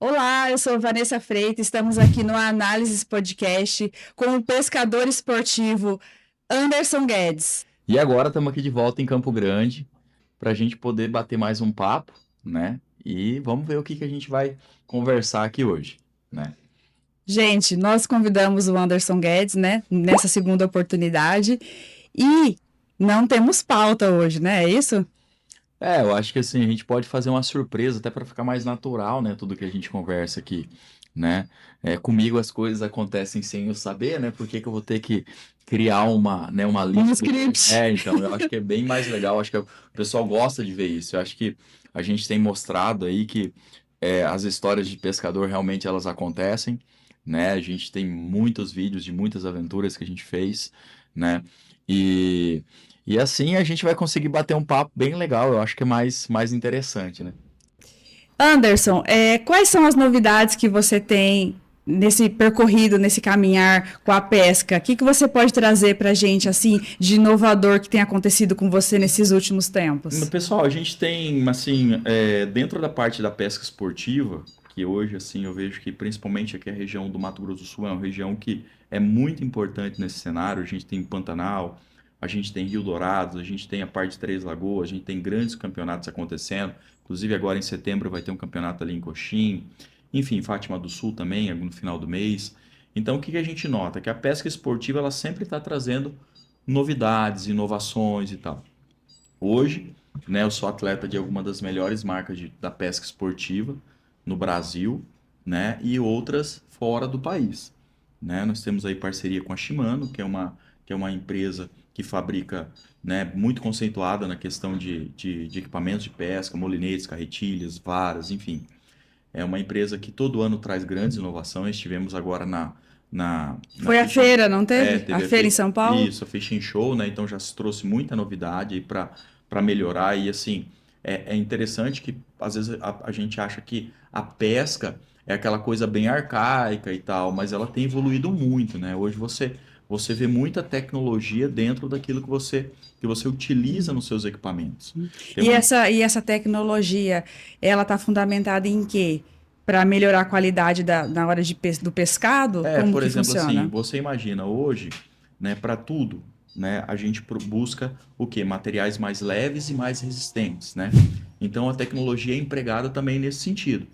Olá, eu sou Vanessa Freitas, estamos aqui no Análises Podcast com o pescador esportivo Anderson Guedes. E agora estamos aqui de volta em Campo Grande para a gente poder bater mais um papo, né? E vamos ver o que a gente vai conversar aqui hoje, né? Gente, nós convidamos o Anderson Guedes, né, nessa segunda oportunidade e não temos pauta hoje, né? É isso? Eu acho que assim, a gente pode fazer uma surpresa até para ficar mais natural, né? Tudo que a gente conversa aqui, né? Comigo as coisas acontecem sem eu saber, né? Por que que eu vou ter que criar uma Um lista? script. Então, eu acho que é bem mais legal, acho que o pessoal gosta de ver isso. Eu acho que a gente tem mostrado aí que as histórias de pescador realmente elas acontecem, né? A gente tem muitos vídeos de muitas aventuras que a gente fez, né? E, e assim a gente vai conseguir bater um papo bem legal. Eu acho que é mais interessante, né? Anderson, quais são as novidades que você tem nesse percorrido, nesse caminhar com a pesca? O que você pode trazer para a gente, assim, de inovador que tem acontecido com você nesses últimos tempos? Pessoal, a gente tem, assim, dentro da parte da pesca esportiva, que hoje, assim, eu vejo que principalmente aqui a região do Mato Grosso do Sul é uma região que é muito importante nesse cenário. A gente tem Pantanal, a gente tem Rio Dourados, a gente tem a parte de Três Lagoas, a gente tem grandes campeonatos acontecendo. Inclusive agora em setembro vai ter um campeonato ali em Coxim. Enfim, Fátima do Sul também, no final do mês. Então, o que a gente nota? Que a pesca esportiva, ela sempre está trazendo novidades, inovações e tal. Hoje, né, eu sou atleta de alguma das melhores marcas da pesca esportiva no Brasil, né, e outras fora do país, né? Nós temos aí parceria com a Shimano, que é uma empresa que fabrica, né, muito conceituada na questão de equipamentos de pesca, molinetes, carretilhas, varas, enfim. É uma empresa que todo ano traz grandes inovações. Estivemos agora na Foi a Fishing, feira, não teve? A teve feira em São Paulo? isso, a Fishing Show, né? Então já se trouxe muita novidade aí para melhorar. E assim, é interessante que às vezes a gente acha que a pesca é aquela coisa bem arcaica e tal, mas ela tem evoluído muito, né? Hoje você vê muita tecnologia dentro daquilo que você utiliza nos seus equipamentos. Tem E uma essa tecnologia, ela está fundamentada em quê? Para melhorar a qualidade na hora do pescado? Como Por que exemplo, assim, funciona? você imagina hoje, né, para tudo, né, a gente busca o quê? Materiais mais leves e mais resistentes, né? Então a tecnologia é empregada também nesse sentido.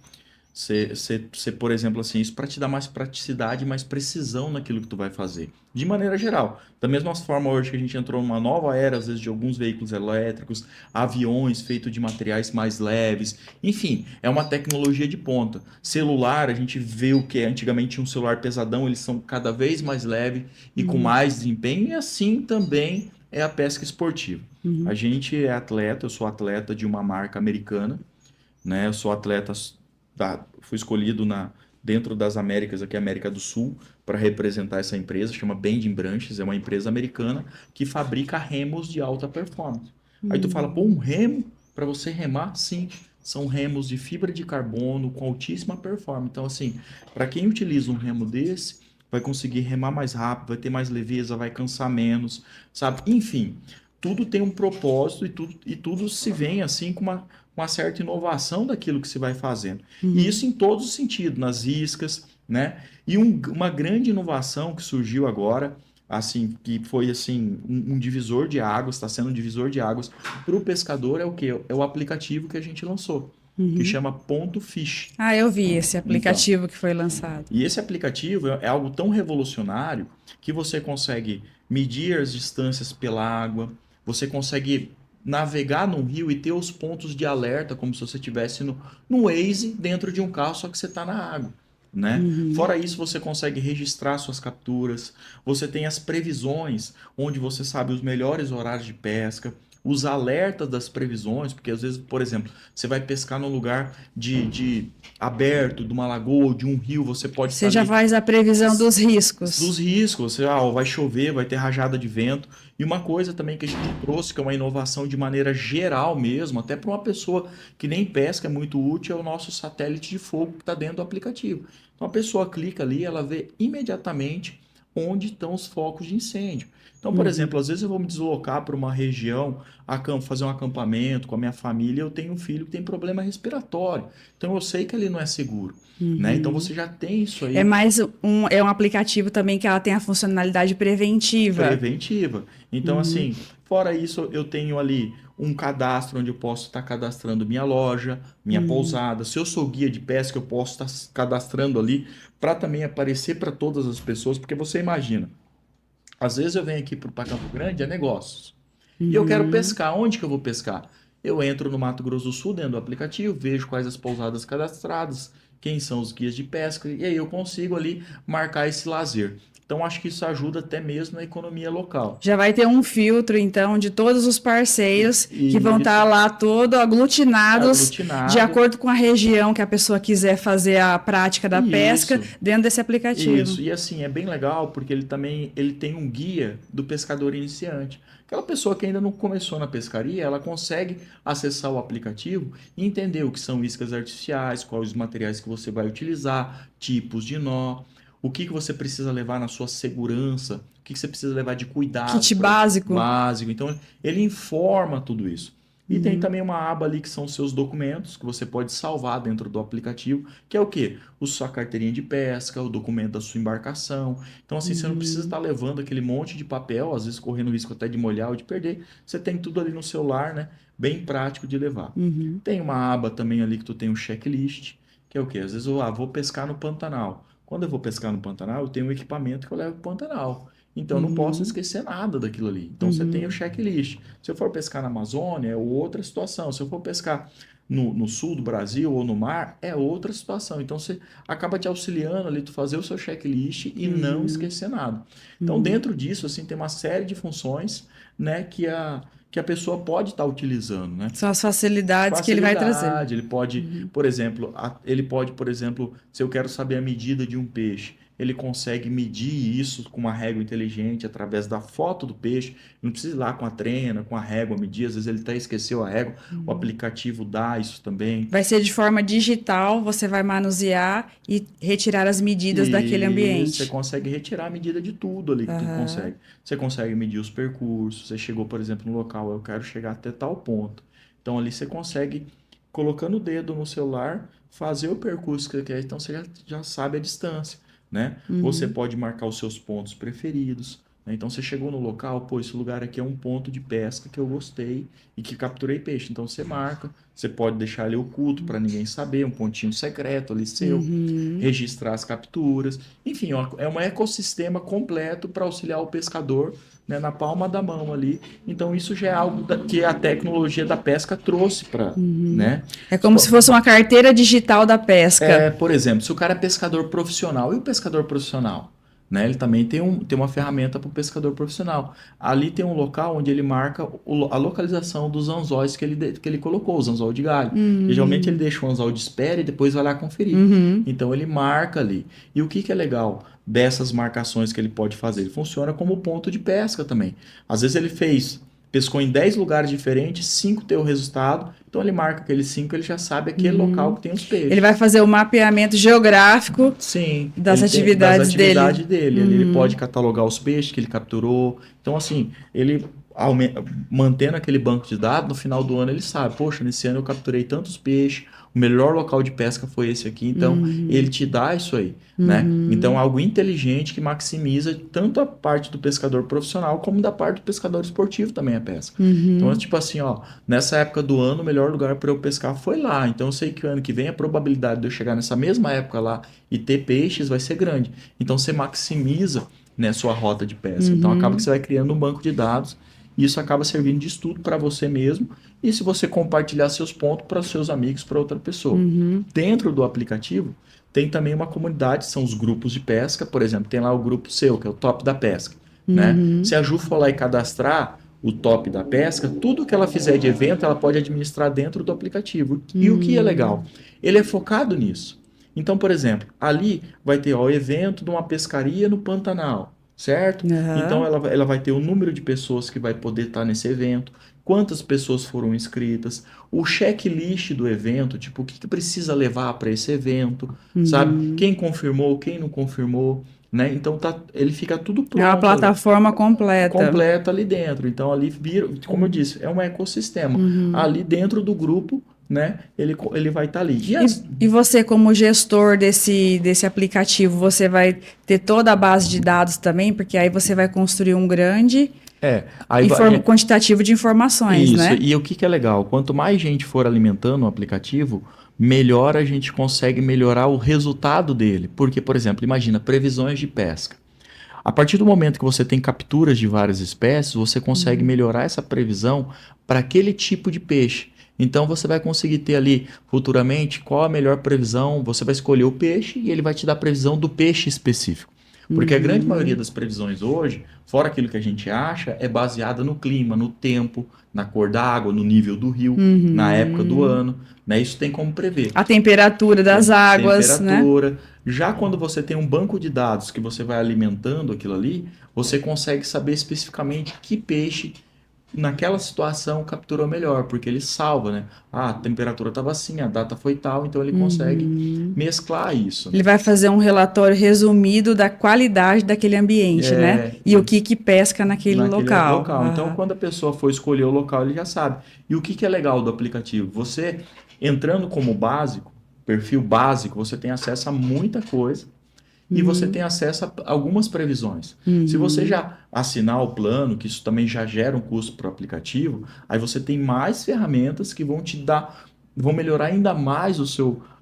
Você, por exemplo, assim, isso para te dar mais praticidade e mais precisão naquilo que tu vai fazer. De maneira geral. Da mesma forma, hoje que a gente entrou numa nova era, às vezes, de alguns veículos elétricos, aviões feitos de materiais mais leves. Enfim, é uma tecnologia de ponta. Celular, a gente vê o que antigamente tinha um celular pesadão, eles são cada vez mais leves e com Uhum, mais desempenho, e assim também é a pesca esportiva. A uhum. gente é atleta, eu sou atleta de uma marca americana, né? Eu sou atleta fui escolhido dentro das Américas, aqui América do Sul, para representar essa empresa, chama Bending Branches, é uma empresa americana que fabrica remos de alta performance. Aí tu fala, pô, um remo para você remar? Sim, são remos de fibra de carbono com altíssima performance. Então, assim, para quem utiliza um remo desse, vai conseguir remar mais rápido, vai ter mais leveza, vai cansar menos, sabe? Enfim, tudo tem um propósito e tudo se vem assim com uma certa inovação daquilo que se vai fazendo. E Uhum. isso em todos os sentidos, nas iscas, né? E uma grande inovação que surgiu agora, assim, que foi assim um divisor de águas, está sendo um divisor de águas para o pescador é o quê? É o aplicativo que a gente lançou, que Uhum. chama Ponto Fish. Ah, eu vi esse Então, aplicativo que foi lançado. e esse aplicativo é algo tão revolucionário que você consegue medir as distâncias pela água, você consegue navegar num rio e ter os pontos de alerta como se você estivesse no Waze dentro de um carro, só que você está na água, né? Uhum. Fora isso, você consegue registrar suas capturas, você tem as previsões, onde você sabe os melhores horários de pesca, os alertas das previsões, porque às vezes, por exemplo, você vai pescar num lugar de aberto, de uma lagoa ou de um rio, você pode Você já saber faz a previsão dos riscos. dos riscos. Você, vai chover, vai ter rajada de vento. E uma coisa também que a gente trouxe, que é uma inovação de maneira geral mesmo, até para uma pessoa que nem pesca, é muito útil, é o nosso satélite de fogo que está dentro do aplicativo. Então a pessoa clica ali, ela vê imediatamente onde estão os focos de incêndio. Então, por exemplo, às vezes eu vou me deslocar para uma região, fazer um acampamento com a minha família, eu tenho um filho que tem problema respiratório. Então eu sei que ele não é seguro, né? Então você já tem isso aí. É um aplicativo também que ela tem a funcionalidade preventiva. Preventiva. Então, assim, fora isso, eu tenho ali um cadastro onde eu posso estar cadastrando minha loja, minha pousada. Se eu sou guia de pesca, eu posso estar cadastrando ali para também aparecer para todas as pessoas, porque você imagina, às vezes eu venho aqui para Campo Grande, é negócios. E eu quero pescar. Onde que eu vou pescar? Eu entro no Mato Grosso do Sul, dentro do aplicativo, vejo quais as pousadas cadastradas, quem são os guias de pesca, e aí eu consigo ali marcar esse lazer. Então, acho que isso ajuda até mesmo na economia local. Já vai ter um filtro, então, de todos os parceiros que vão estar lá todo aglutinados de acordo com a região que a pessoa quiser fazer a prática da pesca dentro desse aplicativo. Isso, e assim, é bem legal porque ele tem um guia do pescador iniciante. Aquela pessoa que ainda não começou na pescaria, ela consegue acessar o aplicativo e entender o que são iscas artificiais, quais os materiais que você vai utilizar, tipos de nó, o que você precisa levar na sua segurança, o que você precisa levar de cuidado. Kit básico. Básico. Então, ele informa tudo isso. E tem também uma aba ali que são os seus documentos, que você pode salvar dentro do aplicativo, que é o quê? Sua carteirinha de pesca, o documento da sua embarcação. Então, assim, você não precisa estar levando aquele monte de papel, às vezes correndo risco até de molhar ou de perder. Você tem tudo ali no celular, né? Bem prático de levar. Tem uma aba também ali que tu tem um checklist, que é o quê? Às vezes eu vou pescar no Pantanal. Quando eu vou pescar no Pantanal, eu tenho um equipamento que eu levo para o Pantanal. Então, eu não posso esquecer nada daquilo ali. Então, você tem o checklist. Se eu for pescar na Amazônia, é outra situação. Se eu for pescar no sul do Brasil ou no mar, é outra situação. Então, você acaba te auxiliando ali, tu fazer o seu checklist e não esquecer nada. Então, dentro disso, assim, tem uma série de funções, né, que a pessoa pode estar utilizando, né? São as facilidades que ele vai trazer. Ele pode, por exemplo, se eu quero saber a medida de um peixe, ele consegue medir isso com uma régua inteligente através da foto do peixe. Não precisa ir lá com a trena, com a régua medir. Às vezes ele até esqueceu a régua. O aplicativo dá isso também. Vai ser de forma digital, você vai manusear e retirar as medidas daquele ambiente. Você consegue retirar a medida de tudo ali que tu consegue. Você consegue medir os percursos. Você chegou, por exemplo, no local, eu quero chegar até tal ponto. Então ali você consegue, colocando o dedo no celular, fazer o percurso que você quer. Então você já sabe a distância. Né? Você pode marcar os seus pontos preferidos, né? Então você chegou no local, pô, esse lugar aqui é um ponto de pesca que eu gostei e que capturei peixe. Então você marca, você pode deixar ali oculto para ninguém saber, um pontinho secreto ali seu, registrar as capturas. Enfim, é um ecossistema completo para auxiliar o pescador, né, na palma da mão ali. Então isso já é algo que a tecnologia da pesca trouxe para, né? É como se fosse uma carteira digital da pesca. Por exemplo, se o cara é pescador profissional, e o pescador profissional? Né? Ele também tem uma ferramenta para o pescador profissional. Ali tem um local onde ele marca a localização dos anzóis que ele colocou, os anzóis de galho. E, geralmente ele deixa o anzol de espera e depois vai lá conferir. Então ele marca ali. E o que é legal dessas marcações que ele pode fazer? Ele funciona como ponto de pesca também. Às vezes ele pescou em 10 lugares diferentes, 5 tem o resultado, então ele marca aqueles 5, ele já sabe aquele local que tem os peixes. Ele vai fazer o mapeamento geográfico das atividades dele. Ali ele pode catalogar os peixes que ele capturou. Então, assim, ele mantendo aquele banco de dados, no final do ano ele sabe, poxa, nesse ano eu capturei tantos peixes, o melhor local de pesca foi esse aqui, então ele te dá isso aí, né? Então, algo inteligente que maximiza tanto a parte do pescador profissional como da parte do pescador esportivo também a pesca. Então, é tipo assim, ó, nessa época do ano, o melhor lugar para eu pescar foi lá, então eu sei que o ano que vem a probabilidade de eu chegar nessa mesma época lá e ter peixes vai ser grande. Então, você maximiza, né, sua rota de pesca. Então, acaba que você vai criando um banco de dados. Isso acaba servindo de estudo para você mesmo e se você compartilhar seus pontos para os seus amigos, para outra pessoa. Dentro do aplicativo, tem também uma comunidade, são os grupos de pesca. Por exemplo, tem lá o grupo seu, que é o Top da Pesca. Né? Se a Ju for lá e cadastrar o Top da Pesca, tudo que ela fizer de evento, ela pode administrar dentro do aplicativo. E o que é legal? Ele é focado nisso. Então, por exemplo, ali vai ter o evento de uma pescaria no Pantanal. Certo? Então ela vai ter o número de pessoas que vai poder estar nesse evento, quantas pessoas foram inscritas, o checklist do evento, tipo, o que precisa levar para esse evento, sabe? Quem confirmou, quem não confirmou. né? Então ele fica tudo É uma pronto, plataforma completa. completo ali dentro. Então ali vira, como eu disse, é um ecossistema. Ali dentro do grupo, né? Ele vai estar ali. E você, como gestor desse aplicativo, você vai ter toda a base de dados também, porque aí você vai construir um grande aí vai, quantitativo de informações, isso. né? E o que que é legal? Quanto mais gente for alimentando o aplicativo, melhor a gente consegue melhorar o resultado dele. Porque, por exemplo, imagina previsões de pesca. A partir do momento que você tem capturas de várias espécies, você consegue melhorar essa previsão para aquele tipo de peixe. Então você vai conseguir ter ali futuramente qual a melhor previsão, você vai escolher o peixe e ele vai te dar a previsão do peixe específico. Porque a grande maioria das previsões hoje, fora aquilo que a gente acha, é baseada no clima, no tempo, na cor da água, no nível do rio, na época do ano, né? Isso tem como prever. A temperatura das águas, né? Temperatura. Já quando você tem um banco de dados que você vai alimentando aquilo ali, você consegue saber especificamente que peixe naquela situação capturou melhor, porque ele salva, né? Ah, a temperatura estava assim, a data foi tal, então ele consegue mesclar isso, né? Ele vai fazer um relatório resumido da qualidade daquele ambiente, né? E o que pesca naquele local. Então, quando a pessoa for escolher o local, ele já sabe. E o que é legal do aplicativo? Você entrando como básico, perfil básico, você tem acesso a muita coisa e você tem acesso a algumas previsões. Se você já assinar o plano, que isso também já gera um custo para o aplicativo, aí você tem mais ferramentas que vão te dar, vão melhorar ainda mais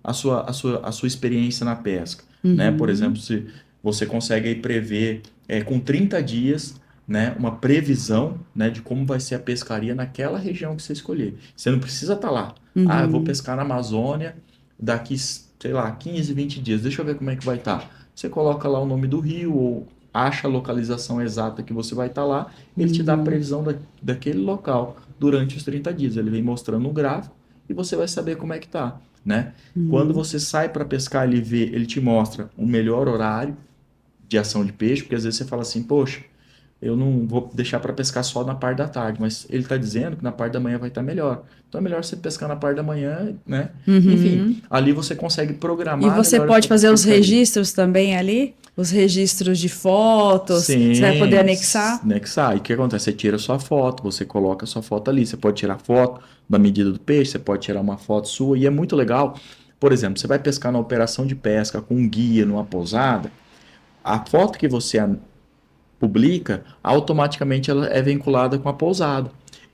a sua experiência na pesca, né? Por exemplo, se você consegue aí prever com 30 dias, né, uma previsão, né, de como vai ser a pescaria naquela região que você escolher. Você não precisa estar lá. Ah, eu vou pescar na Amazônia daqui, sei lá, 15, 20 dias. Deixa eu ver como é que vai estar. Você coloca lá o nome do rio ou acha a localização exata que você vai estar lá, ele te dá a previsão daquele local durante os 30 dias. Ele vem mostrando um gráfico e você vai saber como é que tá, né? Quando você sai para pescar, ele te mostra o melhor horário de ação de peixe, porque às vezes você fala assim, poxa, eu não vou deixar para pescar só na parte da tarde, mas ele está dizendo que na parte da manhã vai estar melhor. Então é melhor você pescar na parte da manhã, né? Enfim, ali você consegue programar. E você melhor pode a sua fazer os pescaria. registros também ali? Os registros de fotos? Sim, Você vai poder anexar? anexar. E o que acontece? Você tira a sua foto, você coloca a sua foto ali. Você pode tirar foto da medida do peixe, você pode tirar uma foto sua. E é muito legal. Por exemplo, você vai pescar na operação de pesca com um guia numa pousada. A foto que você publica, automaticamente ela é vinculada com a pousada.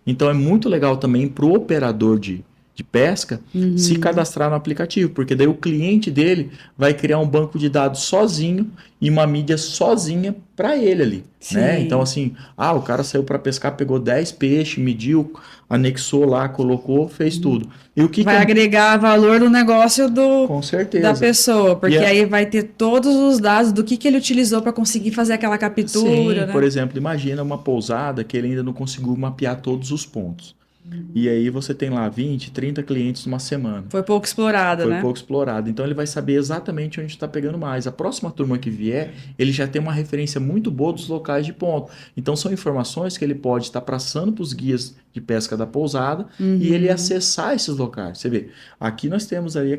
Então é muito legal também para o operador de pesca se cadastrar no aplicativo, porque daí o cliente dele vai criar um banco de dados sozinho e uma mídia sozinha para ele ali, né? Então assim, o cara saiu para pescar, pegou 10 peixes, mediu, anexou lá, colocou, fez tudo. E o que vai agregar valor no negócio Com certeza. da pessoa, porque E aí vai ter todos os dados do que ele utilizou para conseguir fazer aquela captura, Sim, né? por exemplo, imagina uma pousada que ele ainda não conseguiu mapear todos os pontos. E aí você tem lá 20, 30 clientes numa semana. Foi pouco explorada, Foi né? pouco explorado. Então ele vai saber exatamente onde está pegando mais. A próxima turma que vier, ele já tem uma referência muito boa dos locais de ponto. Então são informações que ele pode estar passando para os guias de pesca da pousada e ele acessar esses locais. Você vê, aqui nós temos ali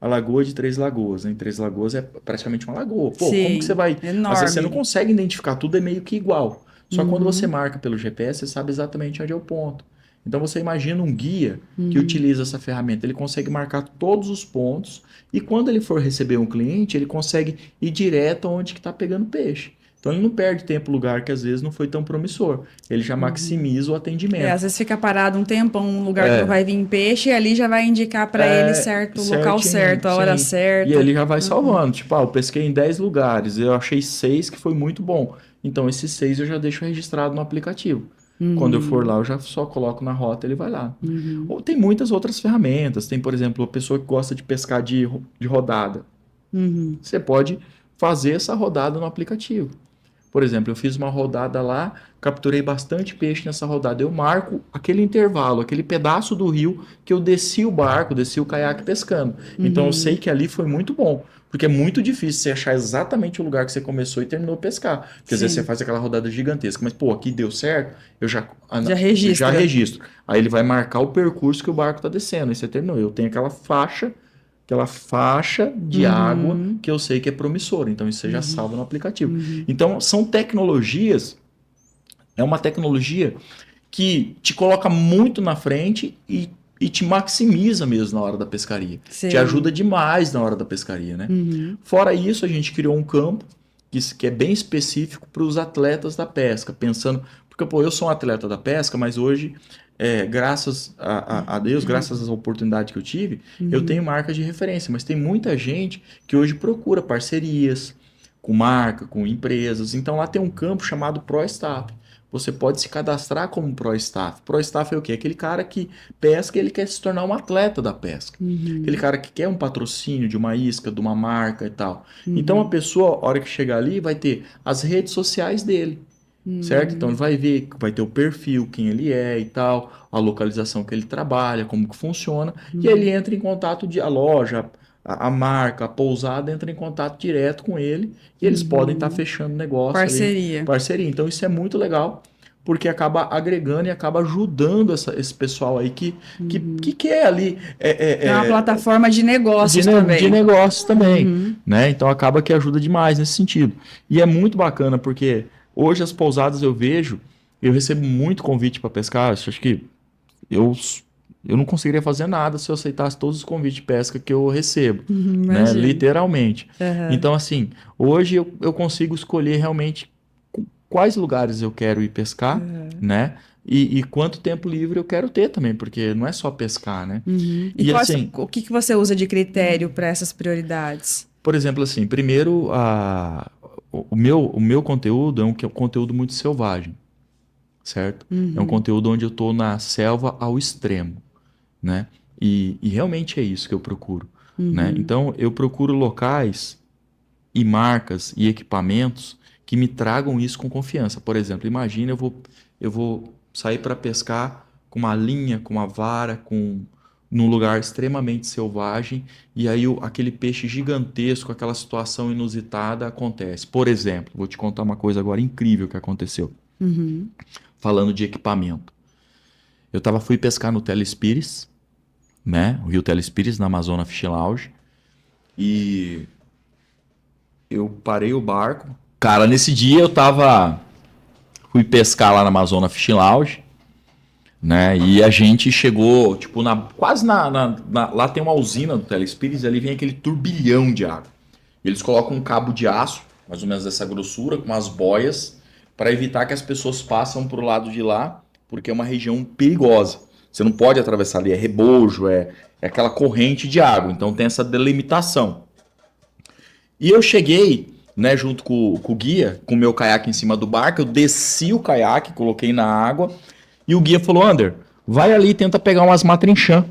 a Lagoa de Três Lagoas, né? Três Lagoas é praticamente uma lagoa. Pô, Sim, como que você vai... enorme. Às vezes você não consegue identificar, tudo é meio que igual. Só quando você marca pelo GPS, você sabe exatamente onde é o ponto. Então você imagina um guia que utiliza essa ferramenta, ele consegue marcar todos os pontos e quando ele for receber um cliente, ele consegue ir direto onde que está pegando peixe. Então ele não perde tempo em lugar que às vezes não foi tão promissor. Ele já maximiza o atendimento. Às vezes fica parado um tempão num lugar que não vai vir peixe e ali já vai indicar para ele certo, o local certo, a hora certa. E ele já vai salvando. Tipo, eu pesquei em 10 lugares, eu achei 6 que foi muito bom. Então esses 6 eu já deixo registrado no aplicativo. Quando eu for lá, eu já só coloco na rota e ele vai lá. Ou tem muitas outras ferramentas. Tem, por exemplo, a pessoa que gosta de pescar de rodada. Você pode fazer essa rodada no aplicativo. Por exemplo, eu fiz uma rodada lá, capturei bastante peixe nessa rodada. Eu marco aquele intervalo, aquele pedaço do rio que eu desci o barco, desci o caiaque pescando. Então eu sei que ali foi muito bom. Porque é muito difícil você achar exatamente o lugar que você começou e terminou a pescar. Porque às vezes você faz aquela rodada gigantesca. Mas, pô, aqui deu certo, eu já registro. Aí ele vai marcar o percurso que o barco está descendo. Aí você terminou. Eu tenho aquela faixa aquela faixa de água que eu sei que é promissora. Então, isso você já salva no aplicativo. Então, são tecnologias, é uma tecnologia que te coloca muito na frente e te maximiza mesmo na hora da pescaria. Sim. Te ajuda demais na hora da pescaria, né? Fora isso, a gente criou um campo que é bem específico para os atletas da pesca, pensando... Porque, pô, eu sou um atleta da pesca, mas hoje, graças a Deus, graças às oportunidades que eu tive, eu tenho marca de referência. Mas tem muita gente que hoje procura parcerias com marca, com empresas. Então, lá tem um campo chamado ProStaff. Você pode se cadastrar como ProStaff. ProStaff é o quê? Aquele cara que pesca e ele quer se tornar um atleta da pesca. Aquele cara que quer um patrocínio de uma isca, de uma marca e tal. Então a pessoa, a hora que chegar ali, vai ter as redes sociais dele. Certo? Então ele vai ver, vai ter o perfil, quem ele é e tal, a localização que ele trabalha, como que funciona. E aí ele entra em contato, a loja, a marca, a pousada entra em contato direto com ele e eles podem estar fechando negócio. Parceria. Parceria. Então isso é muito legal, porque acaba agregando e acaba ajudando esse pessoal aí que quer ali... É uma plataforma de negócios também. De negócios também. Né? Então acaba que ajuda demais nesse sentido. E é muito bacana, porque hoje as pousadas eu recebo muito convite para pescar. Acho que eu não conseguiria fazer nada se eu aceitasse todos os convites de pesca que eu recebo, né? Literalmente. Então, assim, hoje eu consigo escolher realmente quais lugares eu quero ir pescar, né? E quanto tempo livre eu quero ter também, porque não é só pescar, né? E assim, o que você usa de critério para essas prioridades? Por exemplo, assim, primeiro, o meu conteúdo é um conteúdo muito selvagem, certo? É um conteúdo onde eu estou na selva ao extremo, né? E realmente é isso que eu procuro, né? Então, eu procuro locais e marcas e equipamentos que me tragam isso com confiança. Por exemplo, imagina eu vou sair para pescar com uma linha, com uma vara, num lugar extremamente selvagem, e aí aquele peixe gigantesco, aquela situação inusitada acontece. Por exemplo, vou te contar uma coisa agora incrível que aconteceu. Falando de equipamento. Fui pescar no Telespires, né? O Rio Telespires, na Amazônia Fishing Lounge, e eu parei o barco. Cara, nesse dia fui pescar lá na Amazônia Fishing Lounge, né? E a gente chegou, tipo, quase lá tem uma usina do Telespires, e ali vem aquele turbilhão de água. E eles colocam um cabo de aço, mais ou menos dessa grossura, com umas boias, para evitar que as pessoas passem pro lado de lá, porque é uma região perigosa. Você não pode atravessar ali, é rebojo, é aquela corrente de água, então tem essa delimitação. E eu cheguei, né, junto com o guia, com o meu caiaque em cima do barco, eu desci o caiaque, coloquei na água, e o guia falou, Ander, vai ali e tenta pegar umas matrinchã.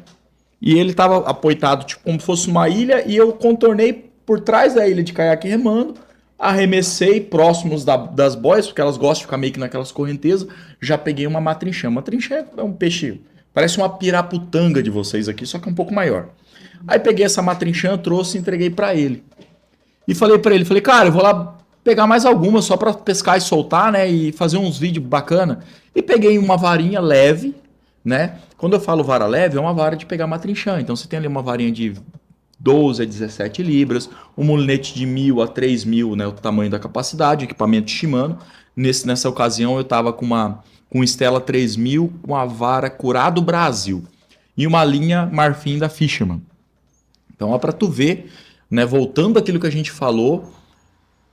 E ele estava apoitado, tipo, como se fosse uma ilha, e eu contornei por trás da ilha de caiaque remando, arremessei próximos das boias, porque elas gostam de ficar meio que naquelas correntezas, já peguei uma matrinchã. Matrinchã é um peixe, parece uma piraputanga de vocês aqui, só que é um pouco maior. Aí peguei essa matrinchã, trouxe e entreguei para ele. E falei para ele, cara, eu vou lá pegar mais algumas só para pescar e soltar, né, e fazer uns vídeos bacana. E peguei uma varinha leve, né? Quando eu falo vara leve, é uma vara de pegar matrinchã. Então você tem ali uma varinha de 12 a 17 libras, um molinete de 1.000 a 3.000, né, o tamanho da capacidade, equipamento Shimano. Nessa ocasião eu estava com um Stella 3000 com a vara Curado Brasil e uma linha Marfim da Fisherman. Então é para tu ver, né, voltando àquilo que a gente falou,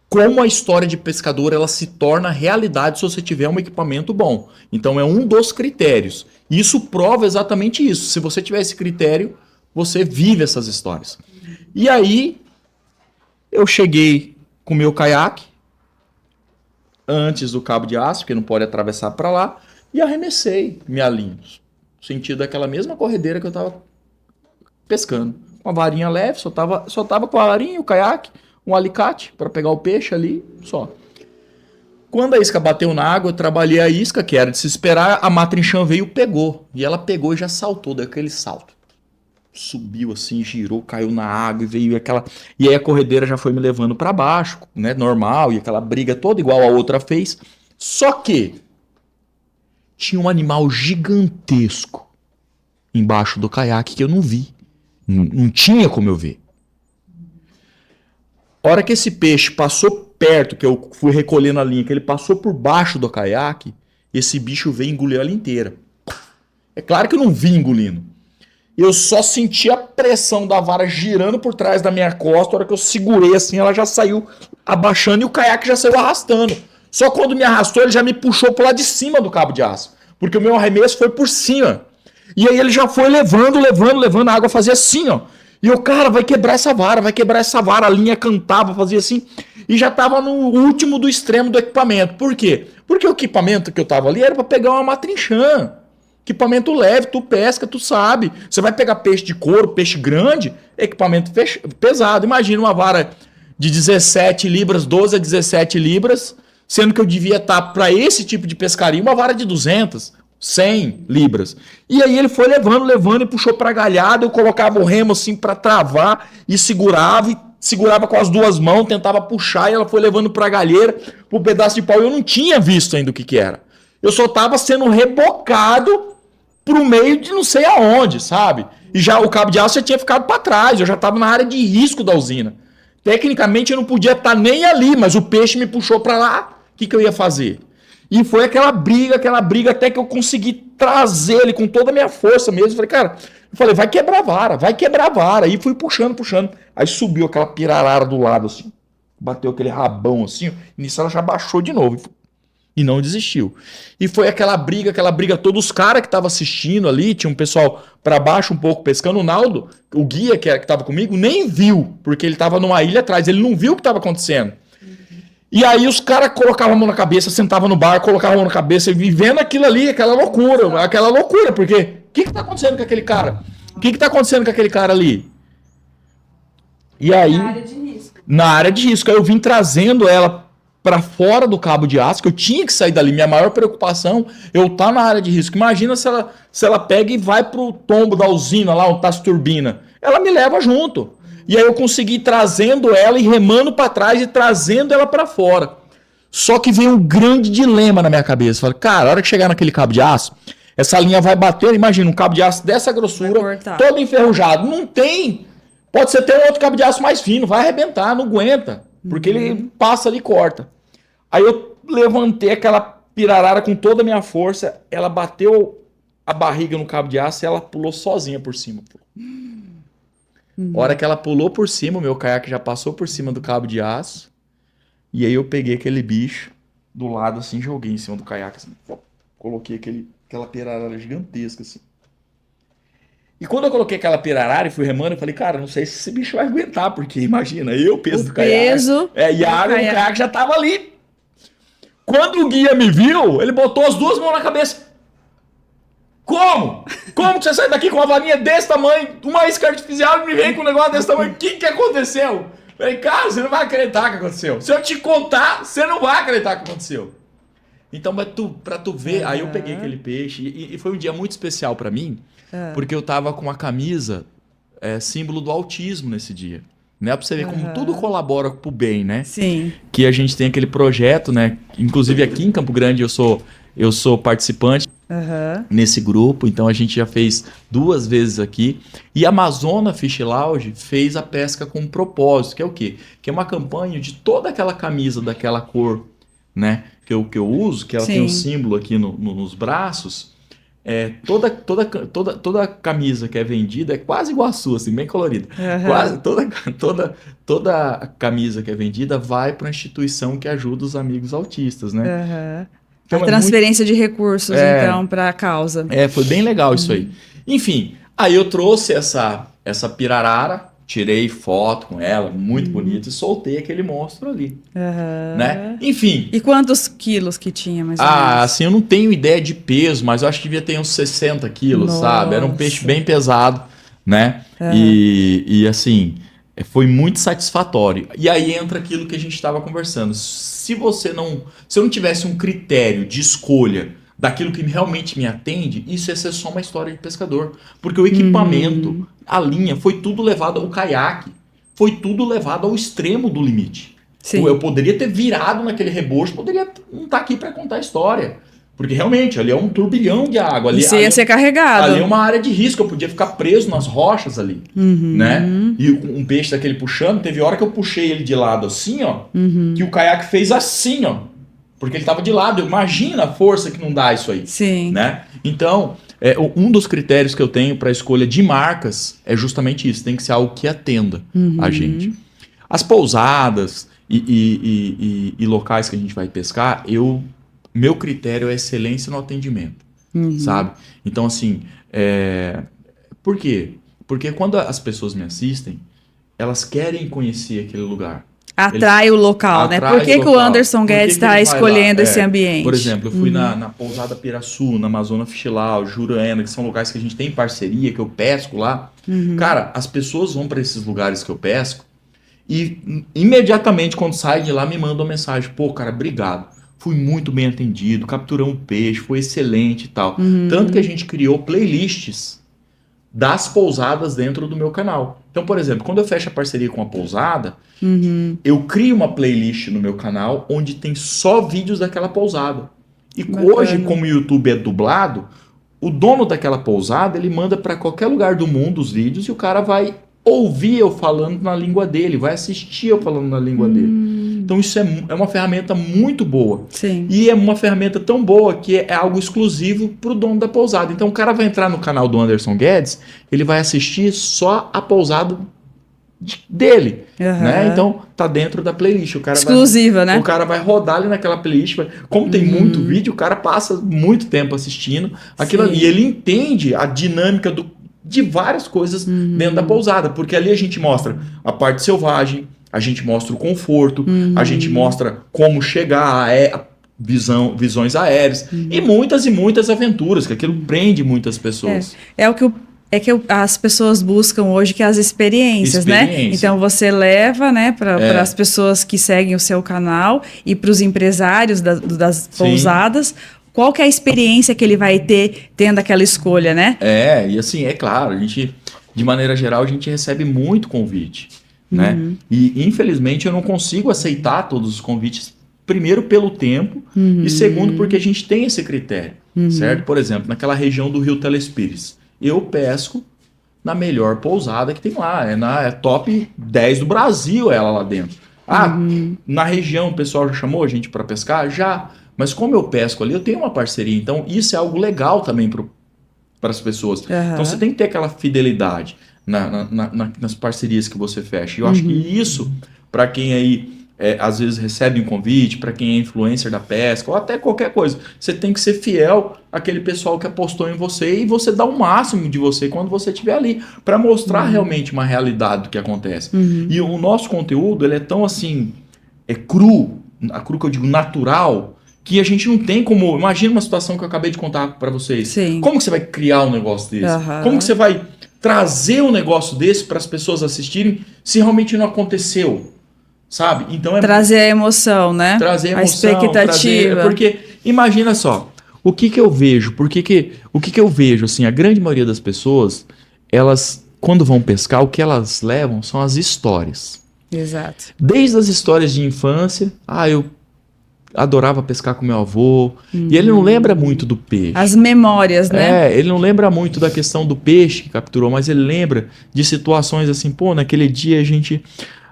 como a história de pescador ela se torna realidade se você tiver um equipamento bom. Então é um dos critérios. E isso prova exatamente isso. Se você tiver esse critério, você vive essas histórias. E aí, eu cheguei com o meu caiaque, antes do cabo de aço, porque não pode atravessar para lá, e arremessei minha linha. No sentido daquela mesma corredeira que eu estava pescando. Uma varinha leve, só tava com a varinha, o caiaque, um alicate para pegar o peixe ali, só. Quando a isca bateu na água, eu trabalhei a isca, que era de se esperar, a matrinchã veio e pegou. E ela pegou e já saltou, deu aquele salto. Subiu assim, girou, caiu na água e veio aquela... E aí a corredeira já foi me levando para baixo, né, normal, e aquela briga toda igual a outra fez. Só que tinha um animal gigantesco embaixo do caiaque que eu não vi. Não tinha como eu ver. A hora que esse peixe passou perto, que eu fui recolhendo a linha, que ele passou por baixo do caiaque, esse bicho veio e engoliu ela inteira. É claro que eu não vi engolindo. Eu só senti a pressão da vara girando por trás da minha costa. A hora que eu segurei assim, ela já saiu abaixando e o caiaque já saiu arrastando. Só quando me arrastou, ele já me puxou pro lado de cima do cabo de aço. Porque o meu arremesso foi por cima. E aí ele já foi levando, a água fazia assim, ó. E eu, cara, vai quebrar essa vara. A linha cantava, fazia assim. E já tava no último do extremo do equipamento. Por quê? Porque o equipamento que eu tava ali era pra pegar uma matrinchã. Equipamento leve, tu pesca, tu sabe. Você vai pegar peixe de couro, peixe grande, equipamento pesado. Imagina uma vara de 17 libras, 12 a 17 libras, sendo que eu devia estar para esse tipo de pescaria uma vara de 200, 100 libras. E aí ele foi levando e puxou para galhada, eu colocava o remo assim para travar e segurava com as duas mãos, tentava puxar e ela foi levando para a galheira, pro pedaço de pau. Eu não tinha visto ainda o que era. Eu só estava sendo rebocado pro meio de não sei aonde, sabe? E já o cabo de aço já tinha ficado para trás, eu já estava na área de risco da usina. Tecnicamente eu não podia estar nem ali, mas o peixe me puxou para lá. O que eu ia fazer? E foi aquela briga, até que eu consegui trazer ele com toda a minha força mesmo. Falei, cara, vai quebrar a vara. E fui puxando. Aí subiu aquela pirarara do lado, assim. Bateu aquele rabão, assim. E nisso ela já baixou de novo. E não desistiu. E foi aquela briga toda. Os caras que estavam assistindo ali, tinha um pessoal para baixo um pouco pescando. O Naldo, o guia que estava comigo, nem viu, porque ele estava numa ilha atrás. Ele não viu o que estava acontecendo. E aí os caras colocavam a mão na cabeça, sentavam no bar, colocavam a mão na cabeça, vivendo aquilo ali, aquela loucura, porque o que tá acontecendo com aquele cara? O que tá acontecendo com aquele cara ali? E aí, na área de risco, aí eu vim trazendo ela para fora do cabo de aço, que eu tinha que sair dali. Minha maior preocupação, eu tá na área de risco. Imagina se ela pega e vai pro tombo da usina lá, onde tá as turbinas. Ela me leva junto. E aí eu consegui ir trazendo ela e remando para trás e trazendo ela para fora. Só que veio um grande dilema na minha cabeça. Falei, cara, a hora que chegar naquele cabo de aço, essa linha vai bater, imagina, um cabo de aço dessa grossura, todo enferrujado. Não tem. Pode ser até um outro cabo de aço mais fino, vai arrebentar, não aguenta. Porque ele passa ali e corta. Aí eu levantei aquela pirarara com toda a minha força, ela bateu a barriga no cabo de aço e ela pulou sozinha por cima. A hora que ela pulou por cima, o meu caiaque já passou por cima do cabo de aço. E aí eu peguei aquele bicho do lado assim, joguei em cima do caiaque. Assim, coloquei aquela pirarara gigantesca assim. E quando eu coloquei aquela pirarara e fui remando, eu falei, cara, não sei se esse bicho vai aguentar, porque imagina, o peso do caiaque. E a água do caiaque já tava ali. Quando o guia me viu, ele botou as duas mãos na cabeça. Como? Como que você sai daqui com uma varinha desse tamanho, uma isca artificial e me vem com um negócio desse tamanho? O que aconteceu? Falei, cara, você não vai acreditar que aconteceu. Se eu te contar, você não vai acreditar que aconteceu. Então, pra tu ver, aí eu peguei aquele peixe e foi um dia muito especial pra mim, porque eu tava com uma camisa símbolo do autismo nesse dia. Né? Pra você ver como tudo colabora pro bem, né? Sim. Que a gente tem aquele projeto, né? Inclusive aqui em Campo Grande eu sou participante nesse grupo, então a gente já fez 2 vezes aqui. E a Amazona Fish Lounge fez a pesca com um propósito, que é o quê? Que é uma campanha de toda aquela camisa daquela cor, né? Que eu uso, que ela tem um símbolo aqui nos braços. Toda camisa que é vendida é quase igual a sua, assim, bem colorida. Quase toda camisa que é vendida vai para uma instituição que ajuda os amigos autistas, né? Então, a transferência de recursos, então, para a causa. Foi bem legal isso aí. Enfim, aí eu trouxe essa pirarara, tirei foto com ela, muito bonita, e soltei aquele monstro ali. Né? Enfim. E quantos quilos que tinha, mais ou menos? Assim, eu não tenho ideia de peso, mas eu acho que devia ter uns 60 quilos, sabe? Era um peixe bem pesado, né? E assim, foi muito satisfatório. E aí entra aquilo que a gente estava conversando. Se eu não tivesse um critério de escolha daquilo que realmente me atende, isso ia ser só uma história de pescador. Porque o equipamento, a linha, foi tudo levado, o caiaque, foi tudo levado ao extremo do limite. Sim. Eu poderia ter virado naquele rebocho, poderia não estar aqui para contar a história. Porque realmente, ali é um turbilhão de água. Ali, Você ia ser carregado. Ali é uma área de risco, eu podia ficar preso nas rochas ali, né? E um peixe daquele puxando, teve hora que eu puxei ele de lado assim, ó, que o caiaque fez assim, ó, porque ele tava de lado. Imagina a força que não dá isso aí, Sim. né? Então, um dos critérios que eu tenho para escolha de marcas é justamente isso, tem que ser algo que atenda a gente. As pousadas e locais que a gente vai pescar, meu critério é excelência no atendimento, sabe? Então, assim, por quê? Porque quando as pessoas me assistem, elas querem conhecer aquele lugar. Atrai o local, né? Por que o Anderson Guedes está escolhendo esse ambiente? Por exemplo, eu fui na Pousada Piraçu, na Amazônia Fichilau, Juruena, que são lugares que a gente tem parceria, que eu pesco lá. Cara, as pessoas vão para esses lugares que eu pesco e imediatamente quando saem de lá me mandam uma mensagem. Pô, cara, obrigado. Fui muito bem atendido, capturamos um peixe, foi excelente e tal. Tanto que a gente criou playlists das pousadas dentro do meu canal. Então, por exemplo, quando eu fecho a parceria com a pousada, eu crio uma playlist no meu canal onde tem só vídeos daquela pousada. E hoje, como o YouTube é dublado, o dono daquela pousada, ele manda para qualquer lugar do mundo os vídeos e o cara vai ouvir eu falando na língua dele, vai assistir eu falando na língua dele. Então isso é uma ferramenta muito boa. Sim. E é uma ferramenta tão boa que é algo exclusivo para o dono da pousada. Então o cara vai entrar no canal do Anderson Guedes, ele vai assistir só a pousada dele, né? Então tá dentro da playlist. O cara exclusiva, né? O cara vai rodar ali naquela playlist. Como tem muito vídeo, o cara passa muito tempo assistindo aquilo ali. E ele entende a dinâmica de várias coisas dentro da pousada. Porque ali a gente mostra a parte selvagem, a gente mostra o conforto, a gente mostra como chegar a visões aéreas e muitas aventuras, que aquilo prende muitas pessoas. É o que as pessoas buscam hoje, que é as experiências, né? Então você leva, né, para as pessoas que seguem o seu canal e para os empresários das pousadas, qual que é a experiência que ele vai ter tendo aquela escolha, né? E assim, é claro, a gente, de maneira geral, a gente recebe muito convite, né? E infelizmente eu não consigo aceitar todos os convites, primeiro pelo tempo e segundo porque a gente tem esse critério, certo? Por exemplo, naquela região do Rio Telespires, eu pesco na melhor pousada que tem lá, é top 10 do Brasil ela lá dentro. Na região o pessoal já chamou a gente para pescar? Já, mas como eu pesco ali, eu tenho uma parceria, então isso é algo legal também para as pessoas. Então você tem que ter aquela fidelidade nas parcerias que você fecha. E eu acho que isso, para quem aí às vezes recebe um convite, para quem é influencer da pesca, ou até qualquer coisa, você tem que ser fiel àquele pessoal que apostou em você e você dá o máximo de você quando você estiver ali, para mostrar realmente uma realidade do que acontece. E o nosso conteúdo, ele é tão assim, cru que eu digo natural, que a gente não tem como... Imagina uma situação que eu acabei de contar para vocês. Sim. Como que você vai criar um negócio desse? Como que você vai trazer um negócio desse para as pessoas assistirem se realmente não aconteceu? Sabe? Então trazer a emoção, né? Trazer a emoção, expectativa. Porque imagina só, o que eu vejo? O que eu vejo, assim, a grande maioria das pessoas, elas, quando vão pescar, o que elas levam são as histórias. Exato. Desde as histórias de infância, eu adorava pescar com meu avô, e ele não lembra muito do peixe. As memórias, né? Ele não lembra muito da questão do peixe que capturou, mas ele lembra de situações assim, naquele dia a gente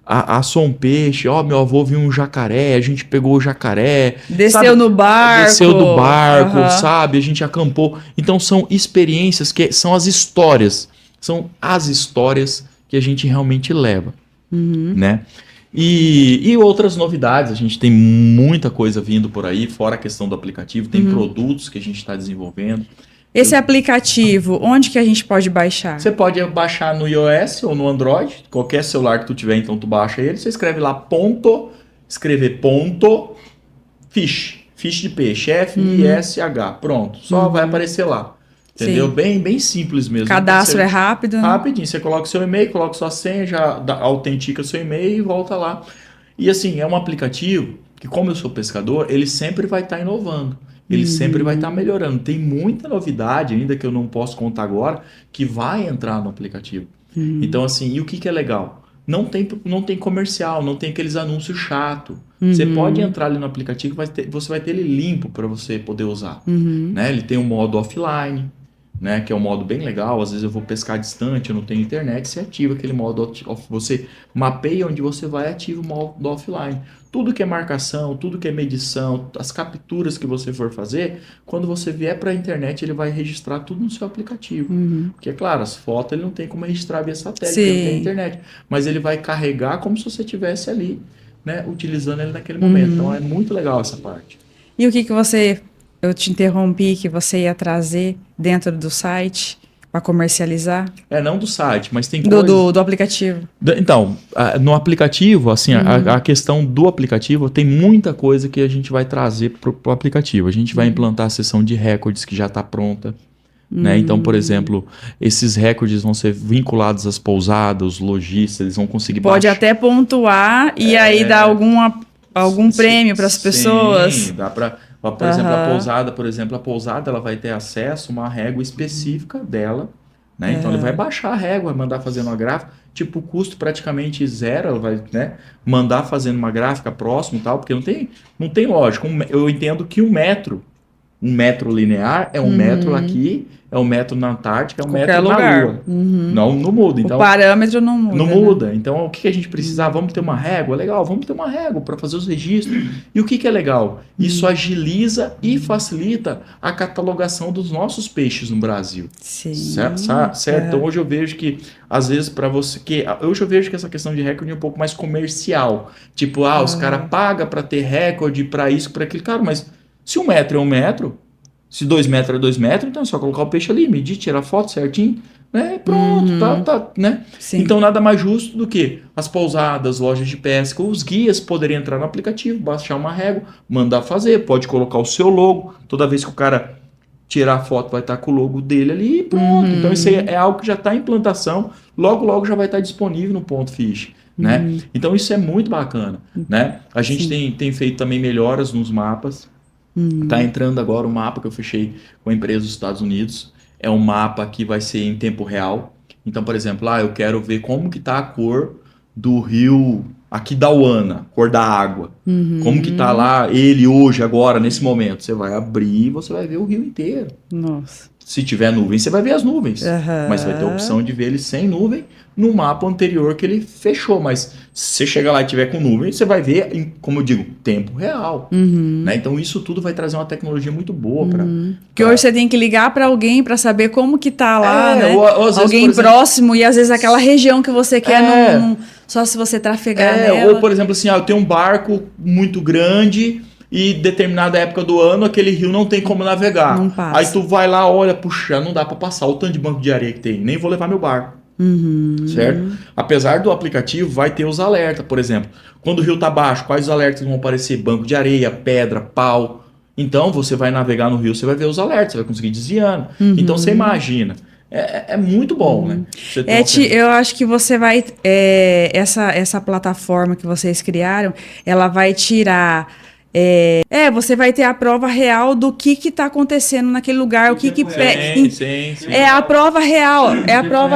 assou um peixe, meu avô viu um jacaré, a gente pegou o jacaré. Desceu no barco. Desceu do barco, sabe? A gente acampou. Então são experiências que são as histórias que a gente realmente leva, né? E outras novidades, a gente tem muita coisa vindo por aí, fora a questão do aplicativo, tem produtos que a gente está desenvolvendo. Esse aplicativo, onde que a gente pode baixar? Você pode baixar no iOS ou no Android, qualquer celular que tu tiver, então tu baixa ele, você escreve lá fish de peixe, F-I-S-H, pronto, só vai aparecer lá. Entendeu? Bem simples mesmo. Cadastro é rápido, né? Rapidinho. Você coloca o seu e-mail, coloca sua senha, já autentica o seu e-mail e volta lá. E assim, é um aplicativo que, como eu sou pescador, ele sempre vai estar inovando. Ele sempre vai estar melhorando. Tem muita novidade ainda que eu não posso contar agora que vai entrar no aplicativo. Então assim, e o que é legal? Não tem comercial, não tem aqueles anúncios chato, Você pode entrar ali no aplicativo, você vai ter ele limpo para você poder usar. Né? Ele tem um modo offline, né? Que é um modo bem legal. Às vezes eu vou pescar distante, eu não tenho internet, você ativa aquele modo você mapeia onde você vai e ativa o modo offline. Tudo que é marcação, tudo que é medição, as capturas que você for fazer, quando você vier para a internet, ele vai registrar tudo no seu aplicativo. Porque, é claro, as fotos ele não tem como registrar via satélite, porque não tem internet. Mas ele vai carregar como se você estivesse ali, né, utilizando ele naquele momento. Então é muito legal essa parte. E o que você... Eu te interrompi, que você ia trazer dentro do site para comercializar? Não do site, mas tem coisas... Do aplicativo. Então, no aplicativo, assim, a questão do aplicativo, tem muita coisa que a gente vai trazer para o aplicativo. A gente vai implantar a seção de recordes que já está pronta. Né? Então, por exemplo, esses recordes vão ser vinculados às pousadas, os lojistas, eles vão conseguir Pode até pontuar e aí dar algum prêmio para as pessoas. Sim, dá para... Por exemplo, a pousada ela vai ter acesso a uma régua específica dela, né? Então ele vai baixar a régua, vai mandar fazendo uma gráfica, tipo, o custo praticamente zero, ela vai, né, mandar fazendo uma gráfica próximo e tal, porque não tem lógica. Eu entendo que um metro linear é um metro aqui, é um metro na Antártica, é um metro na Lua. Não muda. Então, o parâmetro não muda. Não muda. Então, o que a gente precisa? Vamos ter uma régua? Legal, vamos ter uma régua para fazer os registros. E o que é legal? Isso agiliza e facilita a catalogação dos nossos peixes no Brasil. Sim. Certo? Então, hoje eu vejo que, às vezes, para você... Hoje eu vejo que essa questão de recorde é um pouco mais comercial. Tipo, os caras pagam para ter recorde, para isso, para aquilo. Cara, mas se 1 metro é 1 metro... Se 2 metros é 2 metros, então é só colocar o peixe ali, medir, tirar foto certinho, né? Pronto, tá, né? Sim. Então nada mais justo do que as pousadas, lojas de pesca, os guias poderiam entrar no aplicativo, baixar uma régua, mandar fazer, pode colocar o seu logo, toda vez que o cara tirar a foto vai estar com o logo dele ali e pronto. Então isso aí é algo que já está em implantação, logo já vai estar disponível no Ponto Fish. Né? Então isso é muito bacana. Né? A gente tem feito também melhoras nos mapas. Tá entrando agora um mapa que eu fechei com a empresa dos Estados Unidos. É um mapa que vai ser em tempo real. Então, por exemplo, eu quero ver como que tá a cor do rio aqui da Uana, cor da água. Como que tá lá ele hoje, agora, nesse momento. Você vai abrir e você vai ver o rio inteiro. Nossa. Se tiver nuvem, você vai ver as nuvens. Mas você vai ter a opção de ver ele sem nuvem no mapa anterior que ele fechou. Mas se você chegar lá e tiver com nuvem, você vai ver, em, como eu digo, tempo real. Né? Então isso tudo vai trazer uma tecnologia muito boa para... Porque hoje você tem que ligar para alguém para saber como que tá lá, né? Ou, às vezes, alguém exemplo, próximo e às vezes aquela região que você quer só se você trafegar nela. Ou, por exemplo, assim, eu tenho um barco muito grande... E determinada época do ano, aquele rio não tem como navegar. Não passa. Aí tu vai lá, olha, puxa, não dá para passar o tanto de banco de areia que tem. Nem vou levar meu barco. Certo? Apesar do aplicativo, vai ter os alertas, por exemplo. Quando o rio tá baixo, quais os alertas vão aparecer? Banco de areia, pedra, pau. Então, você vai navegar no rio, você vai ver os alertas, você vai conseguir desviando. Então, você imagina. É muito bom, né? Eu acho que você vai... essa plataforma que vocês criaram, ela vai tirar... você vai ter a prova real do que está acontecendo naquele lugar, o que Sim. É a prova real,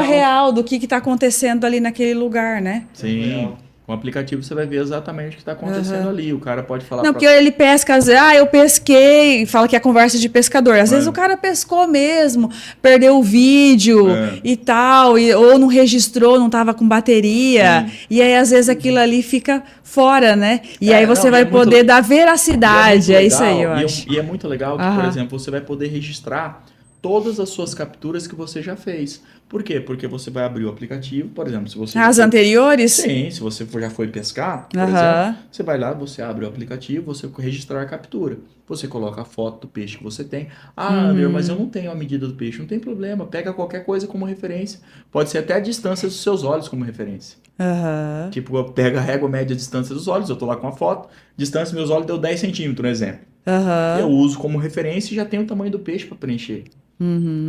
real do que está acontecendo ali naquele lugar, né? Sim. Com o aplicativo você vai ver exatamente o que está acontecendo ali. O cara pode falar... Não, porque ele pesca, às vezes, eu pesquei, fala que é conversa de pescador. Às vezes o cara pescou mesmo, perdeu o vídeo e tal, ou não registrou, não estava com bateria. E aí, às vezes, aquilo ali fica fora, né? E aí você vai poder dar veracidade. É isso aí, eu acho. E é muito legal que, por exemplo, você vai poder registrar todas as suas capturas que você já fez. Por quê? Porque você vai abrir o aplicativo, por exemplo, se você... As anteriores? Sim, se você já foi pescar, por exemplo, você vai lá, você abre o aplicativo, você registrar a captura. Você coloca a foto do peixe que você tem. Anderson, mas eu não tenho a medida do peixe. Não tem problema, pega qualquer coisa como referência. Pode ser até a distância dos seus olhos como referência. Tipo, pega a régua média a distância dos olhos, eu tô lá com a foto, distância dos meus olhos deu 10 centímetros, no exemplo. Eu uso como referência e já tenho o tamanho do peixe para preencher.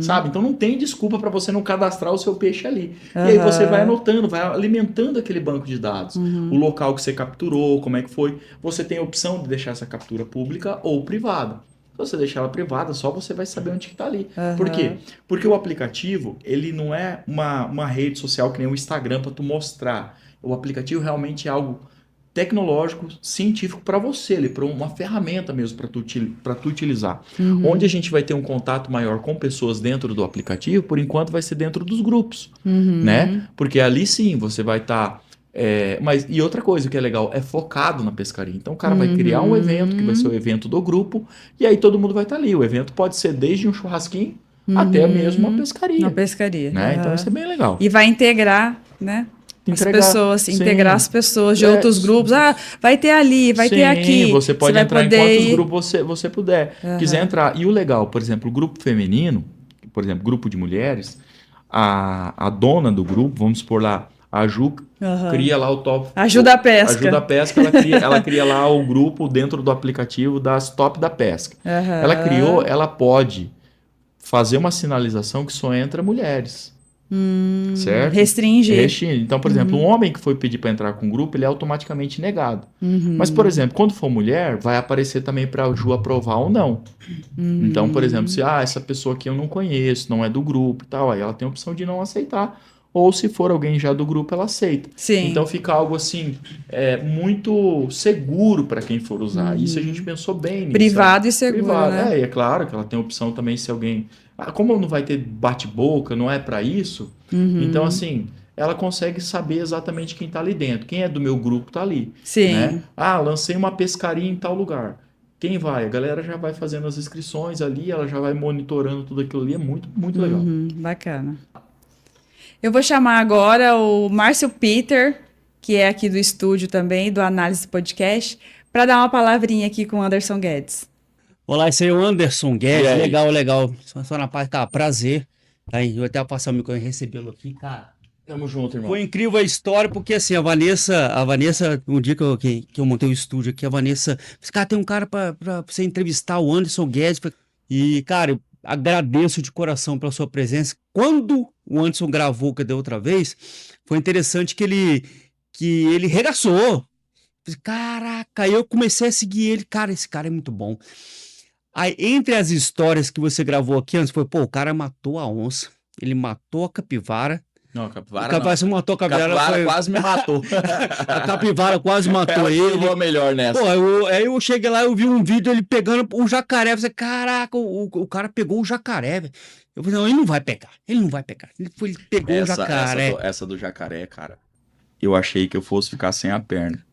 Sabe? Então não tem desculpa para você não cadastrar o seu peixe ali. E aí você vai anotando, vai alimentando aquele banco de dados. O local que você capturou, como é que foi. Você tem a opção de deixar essa captura pública ou privada. Se você deixar ela privada, só você vai saber onde que está ali. Por quê? Porque o aplicativo, ele não é uma rede social que nem o Instagram para tu mostrar. O aplicativo realmente é algo tecnológico, científico para você, para uma ferramenta mesmo para tu utilizar. Onde a gente vai ter um contato maior com pessoas dentro do aplicativo, por enquanto vai ser dentro dos grupos, né? Porque ali sim você vai estar... e outra coisa que é legal, é focado na pescaria. Então o cara vai criar um evento, que vai ser o evento do grupo, e aí todo mundo vai estar ali. O evento pode ser desde um churrasquinho até mesmo uma pescaria. Uma pescaria. Né? Então isso é bem legal. E vai integrar, né? Integrar as pessoas de outros grupos. Vai ter ali, vai ter aqui. Você pode entrar em quantos grupos você puder. Quiser entrar. E o legal, por exemplo, o grupo feminino, por exemplo, grupo de mulheres, a dona do grupo, vamos supor lá, a Ju cria lá o top... Ajuda a pesca. Ajuda a pesca, ela cria lá o grupo dentro do aplicativo das top da pesca. Ela pode fazer uma sinalização que só entra mulheres. Certo? Restringe. Então, por exemplo, um homem que foi pedir para entrar com o grupo, ele é automaticamente negado. Mas, por exemplo, quando for mulher, vai aparecer também para a Ju aprovar ou não. Então, por exemplo, se essa pessoa aqui eu não conheço, não é do grupo e tal, aí ela tem a opção de não aceitar. Ou se for alguém já do grupo, ela aceita. Sim. Então fica algo assim, muito seguro para quem for usar. Isso a gente pensou bem nisso. Privado e seguro, né? E é claro que ela tem a opção também se alguém... como não vai ter bate-boca, não é para isso, então assim, ela consegue saber exatamente quem tá ali dentro. Quem é do meu grupo tá ali. Sim. Né? Lancei uma pescaria em tal lugar. Quem vai? A galera já vai fazendo as inscrições ali, ela já vai monitorando tudo aquilo ali. É muito, muito legal. Bacana. Eu vou chamar agora o Márcio Peter, que é aqui do estúdio também, do Análise Podcast, para dar uma palavrinha aqui com o Anderson Guedes. Olá, esse aí é o Anderson Guedes. Legal. Só na parte, cara, prazer. Aí, eu até passar o microfone e recebê-lo aqui, cara. Tamo junto, irmão. Foi incrível a história, porque assim, a Vanessa, um dia que eu montei o estúdio aqui, a Vanessa disse, cara, tem um cara pra você entrevistar, o Anderson Guedes. E, cara, eu agradeço de coração pela sua presença. Quando o Anderson gravou, que da outra vez, foi interessante que ele regaçou. Caraca, aí eu comecei a seguir ele. Cara, esse cara é muito bom. Aí, entre as histórias que você gravou aqui antes, foi, o cara matou a onça, ele matou a capivara. Não, a capivara não. Você matou a capivara. Quase me matou. A capivara quase matou ele. Eu vou melhor nessa. Aí eu cheguei lá, eu vi um vídeo ele pegando o jacaré. Eu falei, caraca, o cara pegou o jacaré, velho. Eu falei, não, ele não vai pegar. Ele pegou o jacaré. Essa do jacaré, cara, eu achei que eu fosse ficar sem a perna.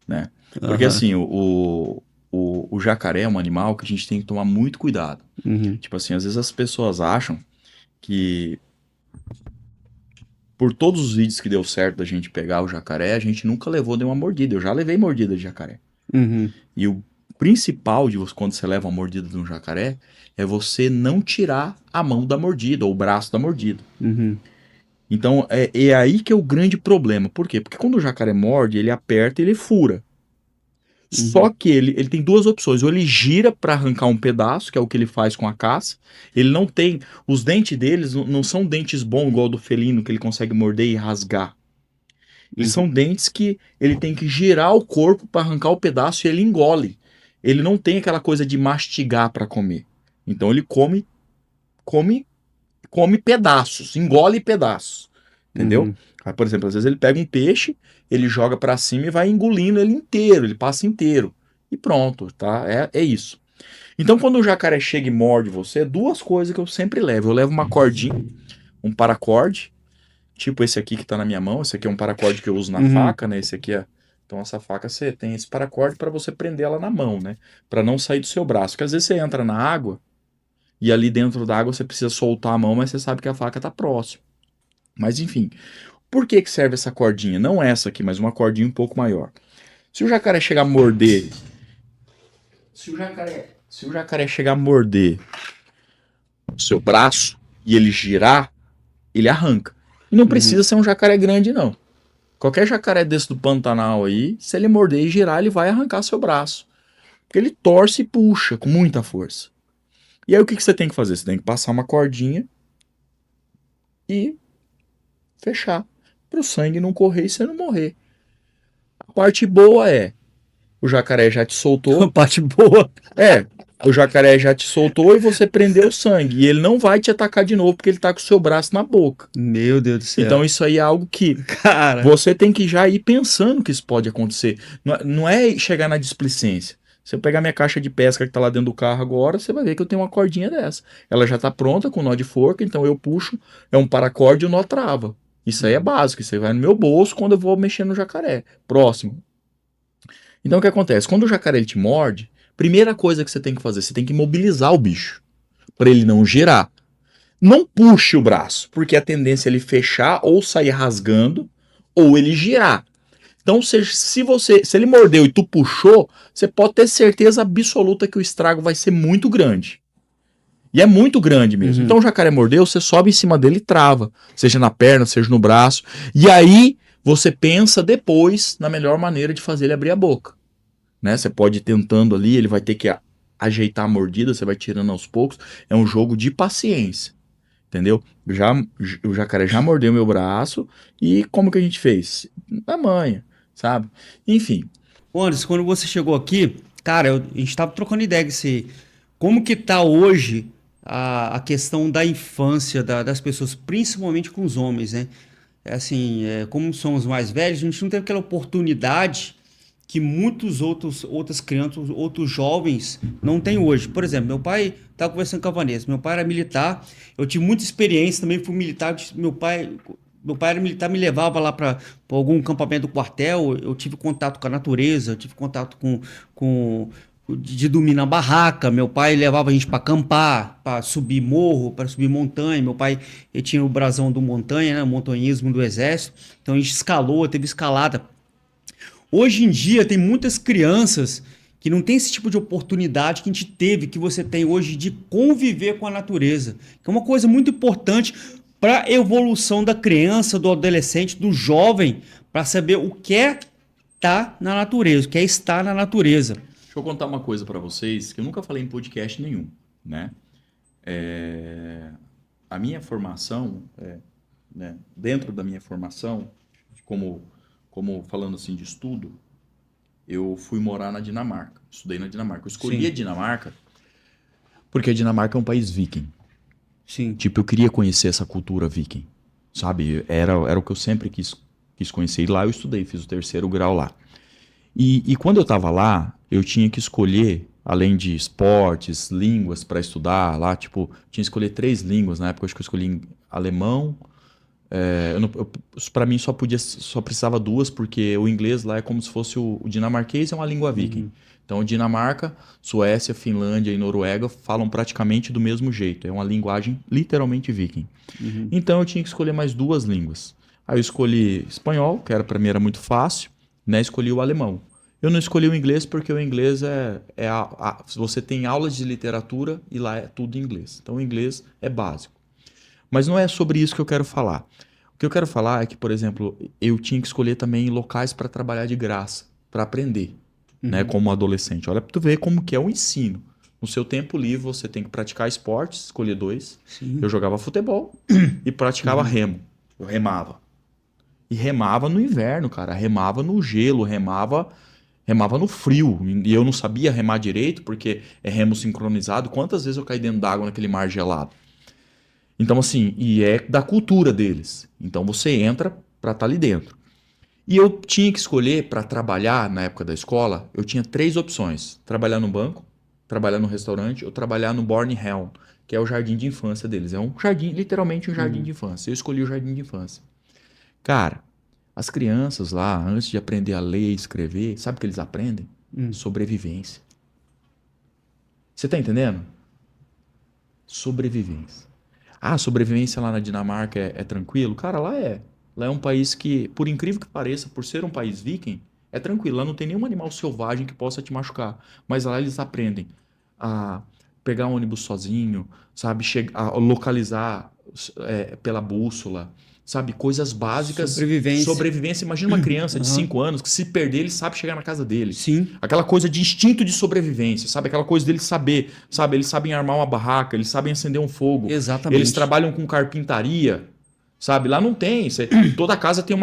Né? Porque assim, o jacaré é um animal que a gente tem que tomar muito cuidado. Tipo assim, às vezes as pessoas acham que por todos os vídeos que deu certo da gente pegar o jacaré, a gente nunca levou nenhuma mordida. Eu já levei mordida de jacaré. E o principal de quando você leva uma mordida de um jacaré é você não tirar a mão da mordida ou o braço da mordida. Então é aí que é o grande problema. Por quê? Porque quando o jacaré morde, ele aperta e ele fura. Só que ele tem duas opções. Ou ele gira para arrancar um pedaço, que é o que ele faz com a caça. Ele não tem... Os dentes deles não são dentes bons, igual do felino, que ele consegue morder e rasgar. Eles são dentes que ele tem que girar o corpo para arrancar o pedaço e ele engole. Ele não tem aquela coisa de mastigar para comer. Então ele come pedaços, engole pedaços. Entendeu? Aí, por exemplo, às vezes ele pega um peixe, ele joga pra cima e vai engolindo ele inteiro, ele passa inteiro. E pronto, tá? É isso. Então, quando o jacaré chega e morde você, duas coisas que eu sempre levo. Eu levo uma cordinha, um paracorde, tipo esse aqui que tá na minha mão. Esse aqui é um paracorde que eu uso na faca, né? Esse aqui é... Então, essa faca, você tem esse paracorde para você prender ela na mão, né? Pra não sair do seu braço. Porque às vezes você entra na água e ali dentro da água você precisa soltar a mão, mas você sabe que a faca tá próxima. Mas, enfim... Por que serve essa cordinha? Não essa aqui, mas uma cordinha um pouco maior. Se o jacaré chegar a morder... Se o jacaré chegar a morder o seu braço e ele girar, ele arranca. E não precisa ser um jacaré grande, não. Qualquer jacaré desse do Pantanal aí, se ele morder e girar, ele vai arrancar seu braço. Porque ele torce e puxa com muita força. E aí o que você tem que fazer? Você tem que passar uma cordinha e fechar. Para o sangue não correr e você não morrer. A parte boa é, o jacaré já te soltou. A parte boa. O jacaré já te soltou e você prendeu o sangue. E ele não vai te atacar de novo porque ele tá com o seu braço na boca. Meu Deus do céu. Então isso aí é algo que Cara, você tem que já ir pensando que isso pode acontecer. Não é chegar na displicência. Se eu pegar minha caixa de pesca que tá lá dentro do carro agora, você vai ver que eu tenho uma cordinha dessa. Ela já tá pronta com nó de forca, então eu puxo, é um paracorde e o nó trava. Isso aí é básico, isso aí vai no meu bolso quando eu vou mexer no jacaré. Próximo. Então o que acontece? Quando o jacaré ele te morde, primeira coisa que você tem que fazer, você tem que imobilizar o bicho, para ele não girar. Não puxe o braço, porque a tendência é ele fechar ou sair rasgando, ou ele girar. Então, se ele mordeu e tu puxou, você pode ter certeza absoluta que o estrago vai ser muito grande. E é muito grande mesmo. Uhum. Então, o jacaré mordeu, você sobe em cima dele e trava. Seja na perna, seja no braço. E aí, você pensa depois na melhor maneira de fazer ele abrir a boca. Né? Você pode ir tentando ali, ele vai ter que ajeitar a mordida, você vai tirando aos poucos. É um jogo de paciência. Entendeu? O jacaré já mordeu meu braço e como que a gente fez? Na manha. Sabe? Enfim. Anderson, quando você chegou aqui, cara, a gente tava trocando ideia desse, como que tá hoje a questão da infância das pessoas, principalmente com os homens, né? É assim, como somos mais velhos, a gente não teve aquela oportunidade que outras crianças, outros jovens não têm hoje. Por exemplo, meu pai estava conversando com a Vanessa, meu pai era militar, eu tive muita experiência, também fui militar, meu pai era militar, me levava lá para algum acampamento do quartel, eu tive contato com a natureza, eu tive contato de dormir na barraca, meu pai levava a gente para acampar, para subir morro, para subir montanha, meu pai ele tinha o brasão do montanha, né, o montanhismo do exército, então a gente escalou, teve escalada. Hoje em dia tem muitas crianças que não tem esse tipo de oportunidade que a gente teve, que você tem hoje de conviver com a natureza, que é uma coisa muito importante para a evolução da criança, do adolescente, do jovem, para saber o que é estar na natureza, o que é estar na natureza. Deixa eu contar uma coisa para vocês que eu nunca falei em podcast nenhum, né? A minha formação, né, dentro da minha formação, como falando assim de estudo, eu fui morar na Dinamarca, estudei na Dinamarca. Eu escolhi Sim. a Dinamarca porque a Dinamarca é um país viking. Sim. Tipo, eu queria conhecer essa cultura viking, sabe? Era o que eu sempre quis conhecer. E lá eu estudei, fiz o 3º grau lá. E quando eu tava lá, eu tinha que escolher, além de esportes, línguas para estudar lá, tipo, tinha que escolher 3 línguas. Na época, eu acho que eu escolhi alemão. Para mim só precisava 2, porque o inglês lá é como se fosse o dinamarquês, é uma língua viking. Então, Dinamarca, Suécia, Finlândia e Noruega falam praticamente do mesmo jeito. É uma linguagem literalmente viking. Então, eu tinha que escolher mais 2 línguas. Aí eu escolhi espanhol, que para mim era muito fácil, né? Escolhi o alemão. Eu não escolhi o inglês porque o inglês você tem aulas de literatura e lá é tudo em inglês. Então, o inglês é básico. Mas não é sobre isso que eu quero falar. O que eu quero falar é que, por exemplo, eu tinha que escolher também locais para trabalhar de graça, para aprender, né, como adolescente. Olha para tu ver como que é o ensino. No seu tempo livre, você tem que praticar esportes, escolher 2. Sim. Eu jogava futebol e praticava remo. Eu remava. E remava no inverno, cara. Remava no gelo, remava no frio. E eu não sabia remar direito, porque é remo sincronizado. Quantas vezes eu caí dentro d'água naquele mar gelado? Então, assim, e é da cultura deles. Então, você entra para estar ali dentro. E eu tinha que escolher para trabalhar na época da escola, eu tinha 3 opções. Trabalhar no banco, trabalhar no restaurante ou trabalhar no Born Helm, que é o jardim de infância deles. É um jardim, literalmente um jardim de infância. Eu escolhi o jardim de infância. Cara, as crianças lá, antes de aprender a ler e escrever, sabe o que eles aprendem? Sobrevivência. Você tá entendendo? Sobrevivência. Ah, a sobrevivência lá na Dinamarca é tranquilo? Cara, lá é. Lá é um país que, por incrível que pareça, por ser um país viking, é tranquilo. Lá não tem nenhum animal selvagem que possa te machucar. Mas lá eles aprendem a pegar um ônibus sozinho, sabe? A localizar pela bússola, sabe? Coisas básicas. Sobrevivência. Imagina uma criança de 5 anos que se perder, ele sabe chegar na casa dele. Sim. Aquela coisa de instinto de sobrevivência, sabe? Aquela coisa dele saber, sabe? Eles sabem armar uma barraca, eles sabem acender um fogo. Exatamente. Eles trabalham com carpintaria, sabe? Lá não tem. Toda casa tem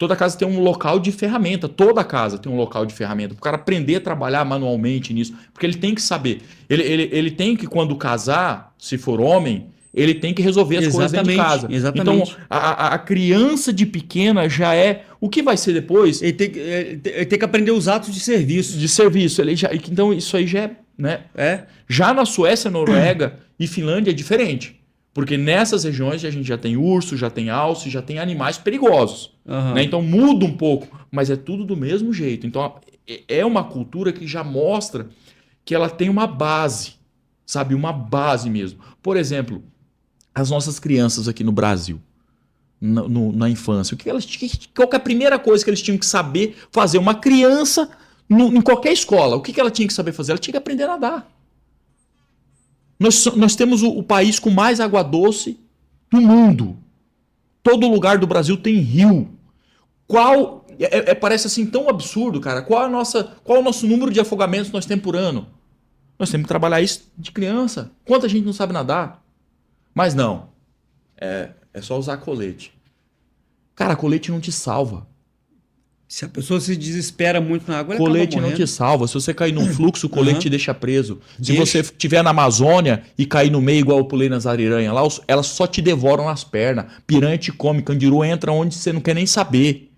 Toda casa tem um local de ferramenta. Toda casa tem um local de ferramenta. Para o cara aprender a trabalhar manualmente nisso. Porque ele tem que saber. Ele tem que, quando casar, se for homem, ele tem que resolver as coisas dentro de casa. Exatamente. Então, a criança de pequena já é... O que vai ser depois? Ele tem que aprender os atos de serviço. De serviço. Então, isso aí já é... Né? Já na Suécia, Noruega e Finlândia é diferente. Porque nessas regiões a gente já tem urso, já tem alce, já tem animais perigosos. Uhum. Né? Então muda um pouco, mas é tudo do mesmo jeito. Então é uma cultura que já mostra que ela tem uma base, sabe? Uma base mesmo. Por exemplo, as nossas crianças aqui no Brasil, na infância, qual que é a primeira coisa que eles tinham que saber fazer? Uma criança, em qualquer escola, o que ela tinha que saber fazer? Ela tinha que aprender a nadar. Nós temos o país com mais água doce do mundo. Todo lugar do Brasil tem rio. Parece assim tão absurdo, cara. Qual é o nosso número de afogamentos que nós temos por ano? Nós temos que trabalhar isso de criança. Quanta gente não sabe nadar? Mas não. É só usar colete. Cara, colete não te salva. Se a pessoa se desespera muito na água, ela colete acaba não te salva. Se você cair num fluxo, o colete te deixa preso. Se você Deixa. estiver na Amazônia e cair no meio, igual eu pulei nas ariranhas lá, elas só te devoram nas pernas. Piranha te come, candiru entra onde você não quer nem saber.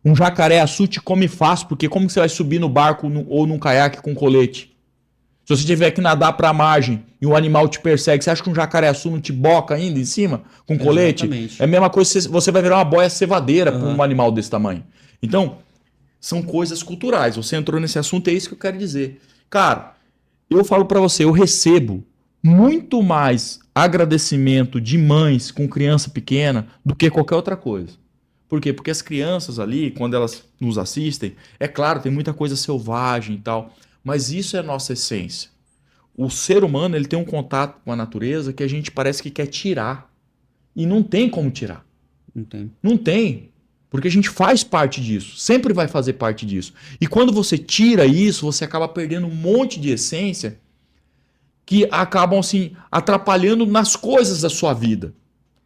Um jacaré-açu te come fácil, porque como que você vai subir no barco ou num caiaque com colete? Se você tiver que nadar para a margem e um animal te persegue, você acha que um jacaré-açu não te boca ainda em cima com colete? Exatamente. É a mesma coisa, você vai virar uma boia cevadeira para um animal desse tamanho. Então, são coisas culturais. Você entrou nesse assunto, é isso que eu quero dizer. Cara, eu falo para você, eu recebo muito mais agradecimento de mães com criança pequena do que qualquer outra coisa. Por quê? Porque as crianças ali, quando elas nos assistem, é claro, tem muita coisa selvagem e tal, mas isso é a nossa essência. O ser humano, ele tem um contato com a natureza que a gente parece que quer tirar. E não tem como tirar. Não tem. Porque a gente faz parte disso, sempre vai fazer parte disso. E quando você tira isso, você acaba perdendo um monte de essência que acabam assim atrapalhando nas coisas da sua vida.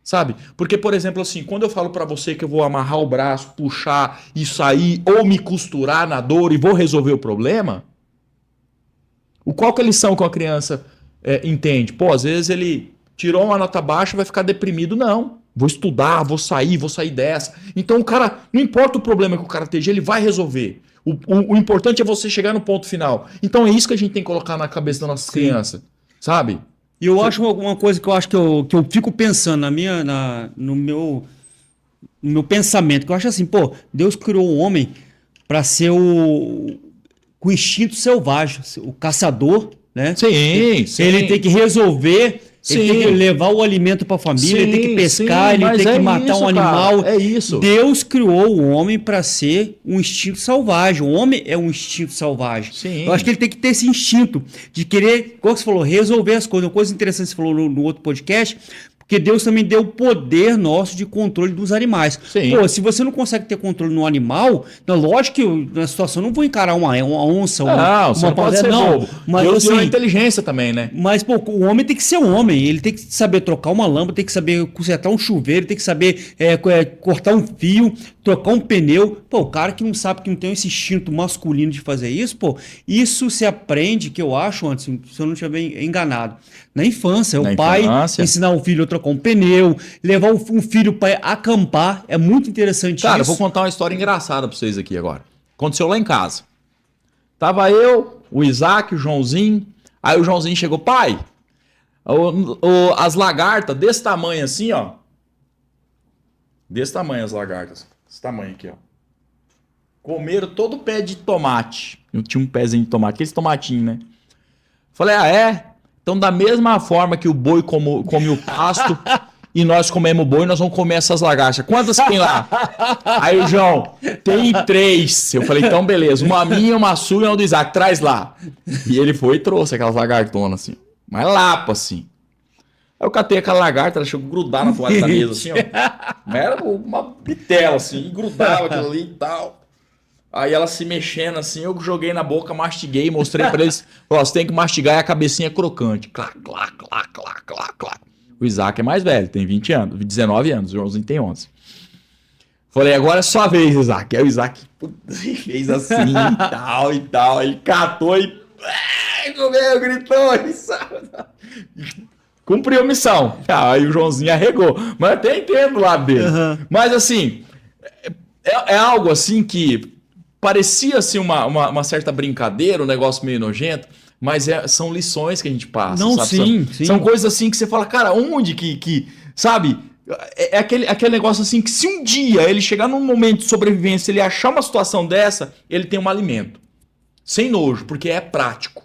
Sabe? Porque, por exemplo, assim, quando eu falo pra você que eu vou amarrar o braço, puxar e sair, ou me costurar na dor e vou resolver o problema, qual que é a lição que a criança entende? Pô, às vezes ele tirou uma nota baixa e vai ficar deprimido. Não. Vou estudar, vou sair dessa. Então o cara, não importa o problema que o cara esteja, ele vai resolver. O importante é você chegar no ponto final. Então é isso que a gente tem que colocar na cabeça das nossas crianças, sabe? E eu acho uma coisa que eu acho que eu fico pensando no meu pensamento, que eu acho assim, pô, Deus criou o homem para ser o instinto selvagem, o caçador, né? Sim. Ele tem que resolver... Ele tem que levar o alimento para a família, ele tem que pescar, ele tem que matar um animal. É isso. Deus criou o homem para ser um instinto selvagem. O homem é um instinto selvagem. Sim. Eu acho que ele tem que ter esse instinto de querer, como você falou, resolver as coisas. Uma coisa interessante que você falou no outro podcast, porque Deus também deu o poder nosso de controle dos animais. Sim. Pô, se você não consegue ter controle no animal, então, lógico que na situação eu não vou encarar uma onça, uma panela, não. Mas Deus assim, deu a inteligência também, né? Mas, pô, o homem tem que ser um homem. Ele tem que saber trocar uma lâmpada, tem que saber consertar um chuveiro, tem que saber cortar um fio, trocar um pneu. Pô, o cara que não sabe, que não tem esse instinto masculino de fazer isso, pô, isso se aprende, que eu acho, antes, se eu não estiver enganado, na infância. O pai ensinar o filho a trocar um pneu, levar um filho para acampar. É muito interessante Cara, isso. eu vou contar uma história engraçada para vocês aqui agora. Aconteceu lá em casa. Tava eu, o Isaac, o Joãozinho. Aí o Joãozinho chegou, pai, as lagartas desse tamanho assim, ó. Desse tamanho as lagartas. Esse tamanho aqui, ó. Comeram todo o pé de tomate. Eu tinha um pezinho de tomate, aquele tomatinho, né? Falei, é? Então da mesma forma que o boi come o pasto e nós comemos boi, nós vamos comer essas lagartas. Quantas tem lá? Aí o João, tem 3. Eu falei, então beleza, uma minha, uma sua e uma do Isaac, traz lá. E ele foi e trouxe aquelas lagartonas assim, mas lapa assim. Aí eu catei aquela lagarta, ela chegou a grudar na toalha da mesa assim, ó. Mas era uma bitela assim, e grudava aquilo ali e tal. Aí ela se mexendo assim, eu joguei na boca, mastiguei, mostrei pra eles, ó, você tem que mastigar e a cabecinha é crocante. Clá, clá, clá, clá, clá, clá. O Isaac é mais velho, tem 20 anos, 19 anos, o Joãozinho tem 11. Falei, agora é sua vez, Isaac. Aí o Isaac fez assim e tal. Ele catou e comeu, gritou. Cumpriu a missão. Aí o Joãozinho arregou. Mas eu até entendo o lado dele. Uhum. Mas assim, é algo assim que parecia assim, uma certa brincadeira, um negócio meio nojento. Mas são lições que a gente passa. Não, sabe? sim. São coisas assim que você fala, cara, onde que sabe? É aquele negócio assim que se um dia ele chegar num momento de sobrevivência, ele achar uma situação dessa, ele tem um alimento. Sem nojo, porque é prático.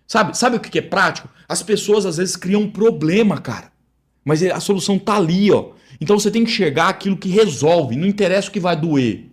Sabe o que é prático? As pessoas às vezes criam um problema, cara. Mas a solução tá ali, ó. Então você tem que enxergar aquilo que resolve, não interessa o que vai doer.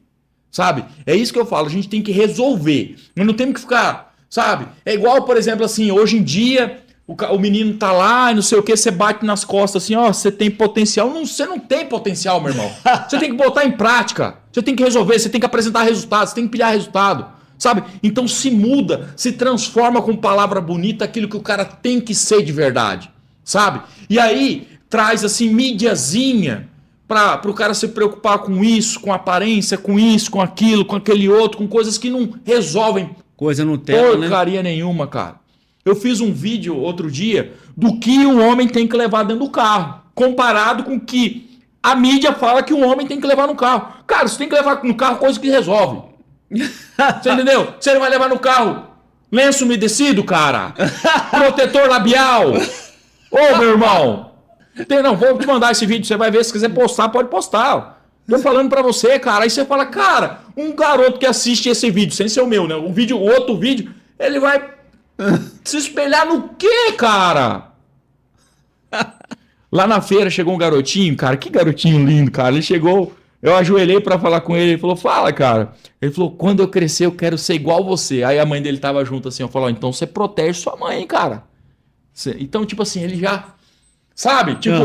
Sabe? É isso que eu falo, a gente tem que resolver. Nós não temos que ficar, sabe? É igual, por exemplo, assim, hoje em dia... O menino tá lá e não sei o que, você bate nas costas assim, ó, você tem potencial. Não, você não tem potencial, meu irmão. Você tem que botar em prática. Você tem que resolver, você tem que apresentar resultados, você tem que pilhar resultado. Sabe? Então se muda, se transforma com palavra bonita aquilo que o cara tem que ser de verdade. Sabe? E aí traz assim mídiazinha para o cara se preocupar com isso, com aparência, com isso, com aquilo, com aquele outro, com coisas que não resolvem Coisa no tela, né? porcaria nenhuma, cara. Eu fiz um vídeo outro dia do que um homem tem que levar dentro do carro, comparado com o que a mídia fala que um homem tem que levar no carro. Cara, você tem que levar no carro coisa que resolve. Você entendeu? Você vai levar no carro lenço umedecido, cara? Protetor labial? Ô, meu irmão! Não, vou te mandar esse vídeo, você vai ver. Se quiser postar, pode postar. Tô falando pra você, cara. Aí você fala, cara, um garoto que assiste esse vídeo, sem ser o meu, né? O outro vídeo, ele vai... se espelhar no quê, cara? Lá na feira chegou um garotinho, cara. Que garotinho lindo, cara. Ele chegou, eu ajoelhei pra falar com ele. Ele falou, fala, cara. Ele falou, quando eu crescer eu quero ser igual você. Aí a mãe dele tava junto assim. Eu falei, então você protege sua mãe, cara. Então, tipo assim, ele já... sabe? Tipo,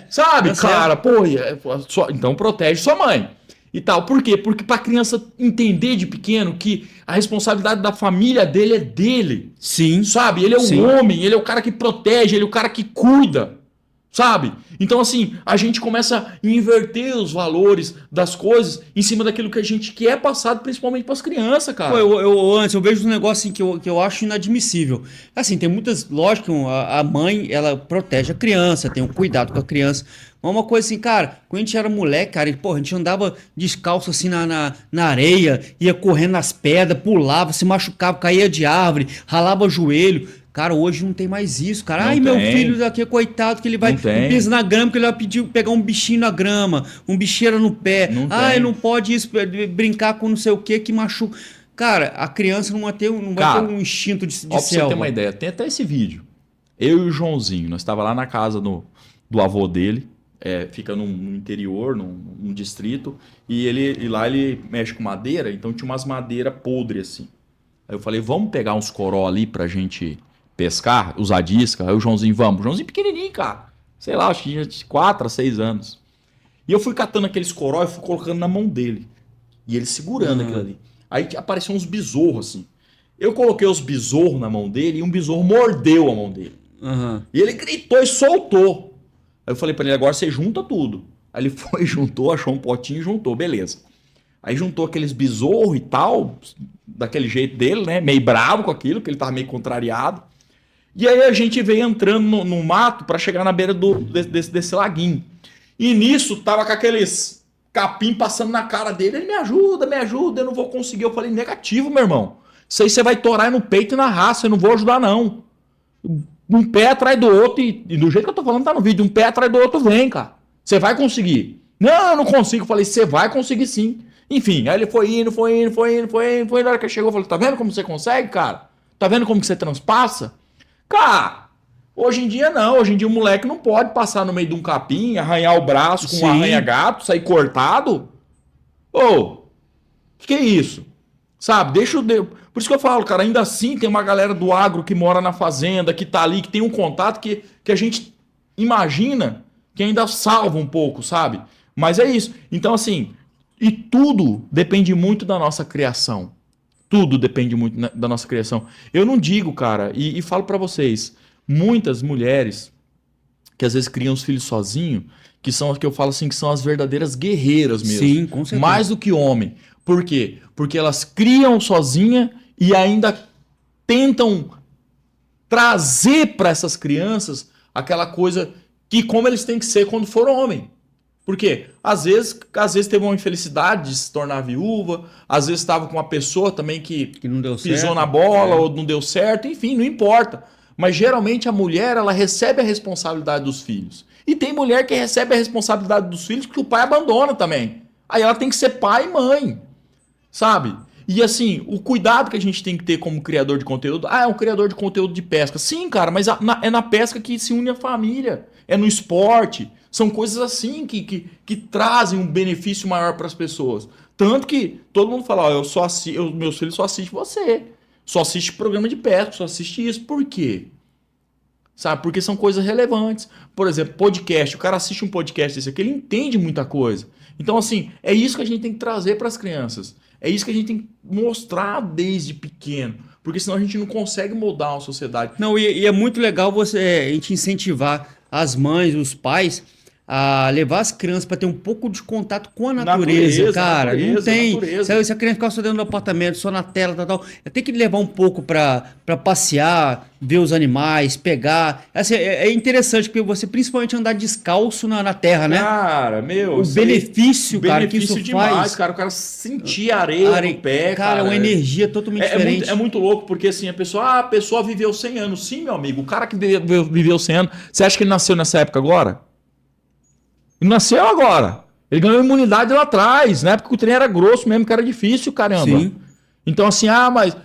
sabe, cara? Pô, então protege sua mãe. E tal. Por quê? Porque pra criança entender de pequeno que a responsabilidade da família dele é dele. Sim. Sabe? Ele é o homem, ele é o cara que protege, ele é o cara que cuida. Sabe? Então, assim, a gente começa a inverter os valores das coisas em cima daquilo que a gente quer passado, principalmente pras crianças, cara. Pô, antes, eu vejo um negócio assim que eu acho inadmissível. Assim, tem muitas... lógico que a mãe, ela protege a criança, tem um cuidado com a criança. Mas uma coisa assim, cara, quando a gente era moleque, cara, a gente andava descalço assim na areia, ia correndo nas pedras, pulava, se machucava, caía de árvore, ralava o joelho. Cara, hoje não tem mais isso, cara. Não Ai, tem. meu filho daqui, coitado, que ele vai pisar na grama, que ele vai pedir pegar um bichinho na grama, um bicheiro no pé. Ai, não pode isso, brincar com não sei o que machuca. Cara, a criança não vai ter um instinto de Ó, pra você selva. ter uma ideia, tem até esse vídeo. Eu e o Joãozinho, nós estávamos lá na casa do avô dele, fica no interior, num distrito, e lá ele mexe com madeira, então tinha umas madeiras podres assim. Aí eu falei, vamos pegar uns coró ali pra gente pescar, usar disca. Aí o Joãozinho, vamos. O Joãozinho pequenininho, cara. Sei lá, acho que tinha de 4 a 6 anos. E eu fui catando aqueles coró e fui colocando na mão dele. E ele segurando aquilo ali. Aí apareceu uns besouros assim. Eu coloquei os besouros na mão dele e um besouro mordeu a mão dele. E ele gritou e soltou. Aí eu falei pra ele, agora você junta tudo. Aí ele foi, juntou, achou um potinho e juntou, beleza. Aí juntou aqueles besouros e tal, daquele jeito dele, né? Meio bravo com aquilo, que ele tava meio contrariado. E aí a gente veio entrando no mato para chegar na beira desse laguinho. E nisso tava com aqueles capim passando na cara dele. Ele, me ajuda, eu não vou conseguir. Eu falei, negativo, meu irmão. Isso aí você vai torar no peito e na raça, eu não vou ajudar não. Um pé atrás do outro, e do jeito que eu tô falando tá no vídeo, um pé atrás do outro vem, cara. Você vai conseguir. Não, eu não consigo. Eu falei, você vai conseguir sim. Enfim, aí ele foi indo. Na hora que ele chegou, eu falei, tá vendo como você consegue, cara? Tá vendo como que você transpassa? Cara, hoje em dia não. Hoje em dia o moleque não pode passar no meio de um capim, arranhar o braço com um arranha-gato, sair cortado. Ô, que é isso? Sabe, por isso que eu falo, cara, ainda assim tem uma galera do agro que mora na fazenda, que tá ali, que tem um contato que a gente imagina que ainda salva um pouco, sabe? Mas é isso. Então, assim, e tudo depende muito da nossa criação. Tudo depende muito da nossa criação. Eu não digo, cara, e falo pra vocês, muitas mulheres que às vezes criam os filhos sozinhos, que são as que eu falo assim, que são as verdadeiras guerreiras mesmo. Sim, com certeza. Mais do que homem. Por quê? Porque elas criam sozinha e ainda tentam trazer para essas crianças aquela coisa que como eles têm que ser quando for homem. Por quê? Às vezes teve uma infelicidade de se tornar viúva, às vezes estava com uma pessoa também que não deu pisou certo. na bola ou não deu certo, enfim, não importa. Mas geralmente a mulher, ela recebe a responsabilidade dos filhos. E tem mulher que recebe a responsabilidade dos filhos que o pai abandona também. Aí ela tem que ser pai e mãe, sabe? E assim, o cuidado que a gente tem que ter como criador de conteúdo, é um criador de conteúdo de pesca. Sim, cara, mas é na pesca que se une a família, é no esporte. São coisas assim que trazem um benefício maior para as pessoas. Tanto que todo mundo fala, ó, meus filhos só assistem você. Só assiste programa de pesca, só assiste isso. Por quê? Sabe? Porque são coisas relevantes. Por exemplo, podcast. O cara assiste um podcast desse aqui, ele entende muita coisa. Então, assim, é isso que a gente tem que trazer para as crianças. É isso que a gente tem que mostrar desde pequeno. Porque senão a gente não consegue moldar uma sociedade. Não, e é muito legal a gente incentivar as mães, os pais a levar as crianças para ter um pouco de contato com a natureza, cara. Não tem. Se a criança ficar só dentro do apartamento, só na tela, tal. Tem que levar um pouco para passear, ver os animais, pegar. Assim, é interessante, porque você principalmente andar descalço na terra, né? Cara, meu. O benefício, cara, que isso demais, faz. Cara. O cara sentir areia no pé, cara. É uma energia totalmente diferente. É muito louco, porque assim, a pessoa viveu 100 anos. Sim, meu amigo, o cara que viveu 100 anos, você acha que ele nasceu nessa época agora? Ele nasceu agora. Ele ganhou imunidade lá atrás, né? Porque o trem era grosso mesmo, que era difícil, caramba. Sim. Então, assim, mas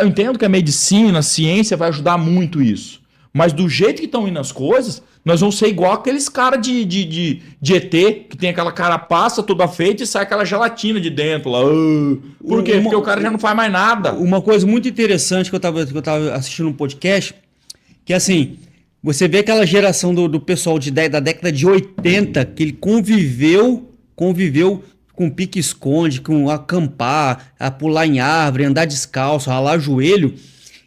eu entendo que a medicina, a ciência vai ajudar muito isso. Mas do jeito que estão indo as coisas, nós vamos ser igual aqueles caras de ET, que tem aquela carapaça toda feita e sai aquela gelatina de dentro lá. Por quê? Porque o cara já não faz mais nada. Uma coisa muito interessante que eu tava assistindo um podcast, que assim, você vê aquela geração do pessoal da década de 80, que ele conviveu com pique-esconde, com acampar, a pular em árvore, andar descalço, ralar joelho.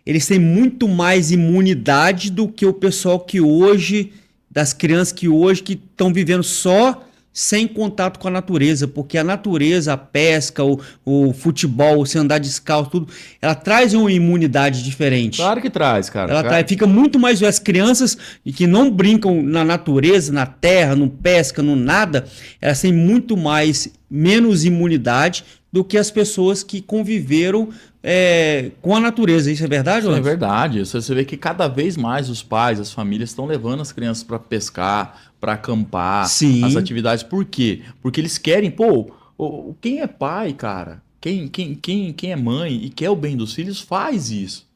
Eles têm muito mais imunidade do que o pessoal que hoje, das crianças que hoje que estão vivendo só sem contato com a natureza, porque a natureza, a pesca, o futebol, você andar descalço, tudo, ela traz uma imunidade diferente. Claro que traz, cara. Fica muito mais... As crianças que não brincam na natureza, na terra, no pesca, no nada, elas têm muito menos imunidade do que as pessoas que conviveram com a natureza. Isso é verdade, Isso é verdade. Você vê que cada vez mais os pais, as famílias estão levando as crianças para pescar, para acampar, Sim. As atividades. Por quê? Porque eles querem, quem é pai, cara, quem é mãe e quer o bem dos filhos, faz isso.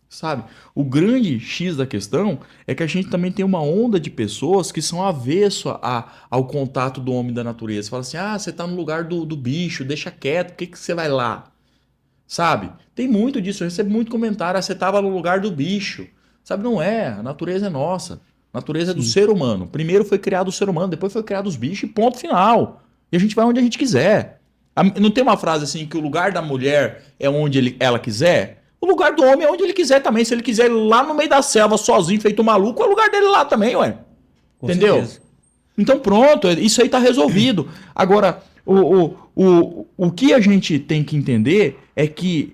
Sabe? O grande X da questão é que a gente também tem uma onda de pessoas que são avesso ao contato do homem e da natureza. Fala assim, você tá no lugar do bicho, deixa quieto, por que você vai lá? Sabe? Tem muito disso, eu recebo muito comentário, você tava no lugar do bicho. Sabe, não é, a natureza é nossa. A natureza é do ser humano. Primeiro foi criado o ser humano, depois foi criado os bichos e ponto final. E a gente vai onde a gente quiser. Não tem uma frase assim que o lugar da mulher é onde ela quiser? O lugar do homem é onde ele quiser também. Se ele quiser ir lá no meio da selva sozinho, feito maluco, é o lugar dele lá também, ué. Com entendeu? certeza. Então pronto, isso aí tá resolvido. Agora, o que a gente tem que entender é que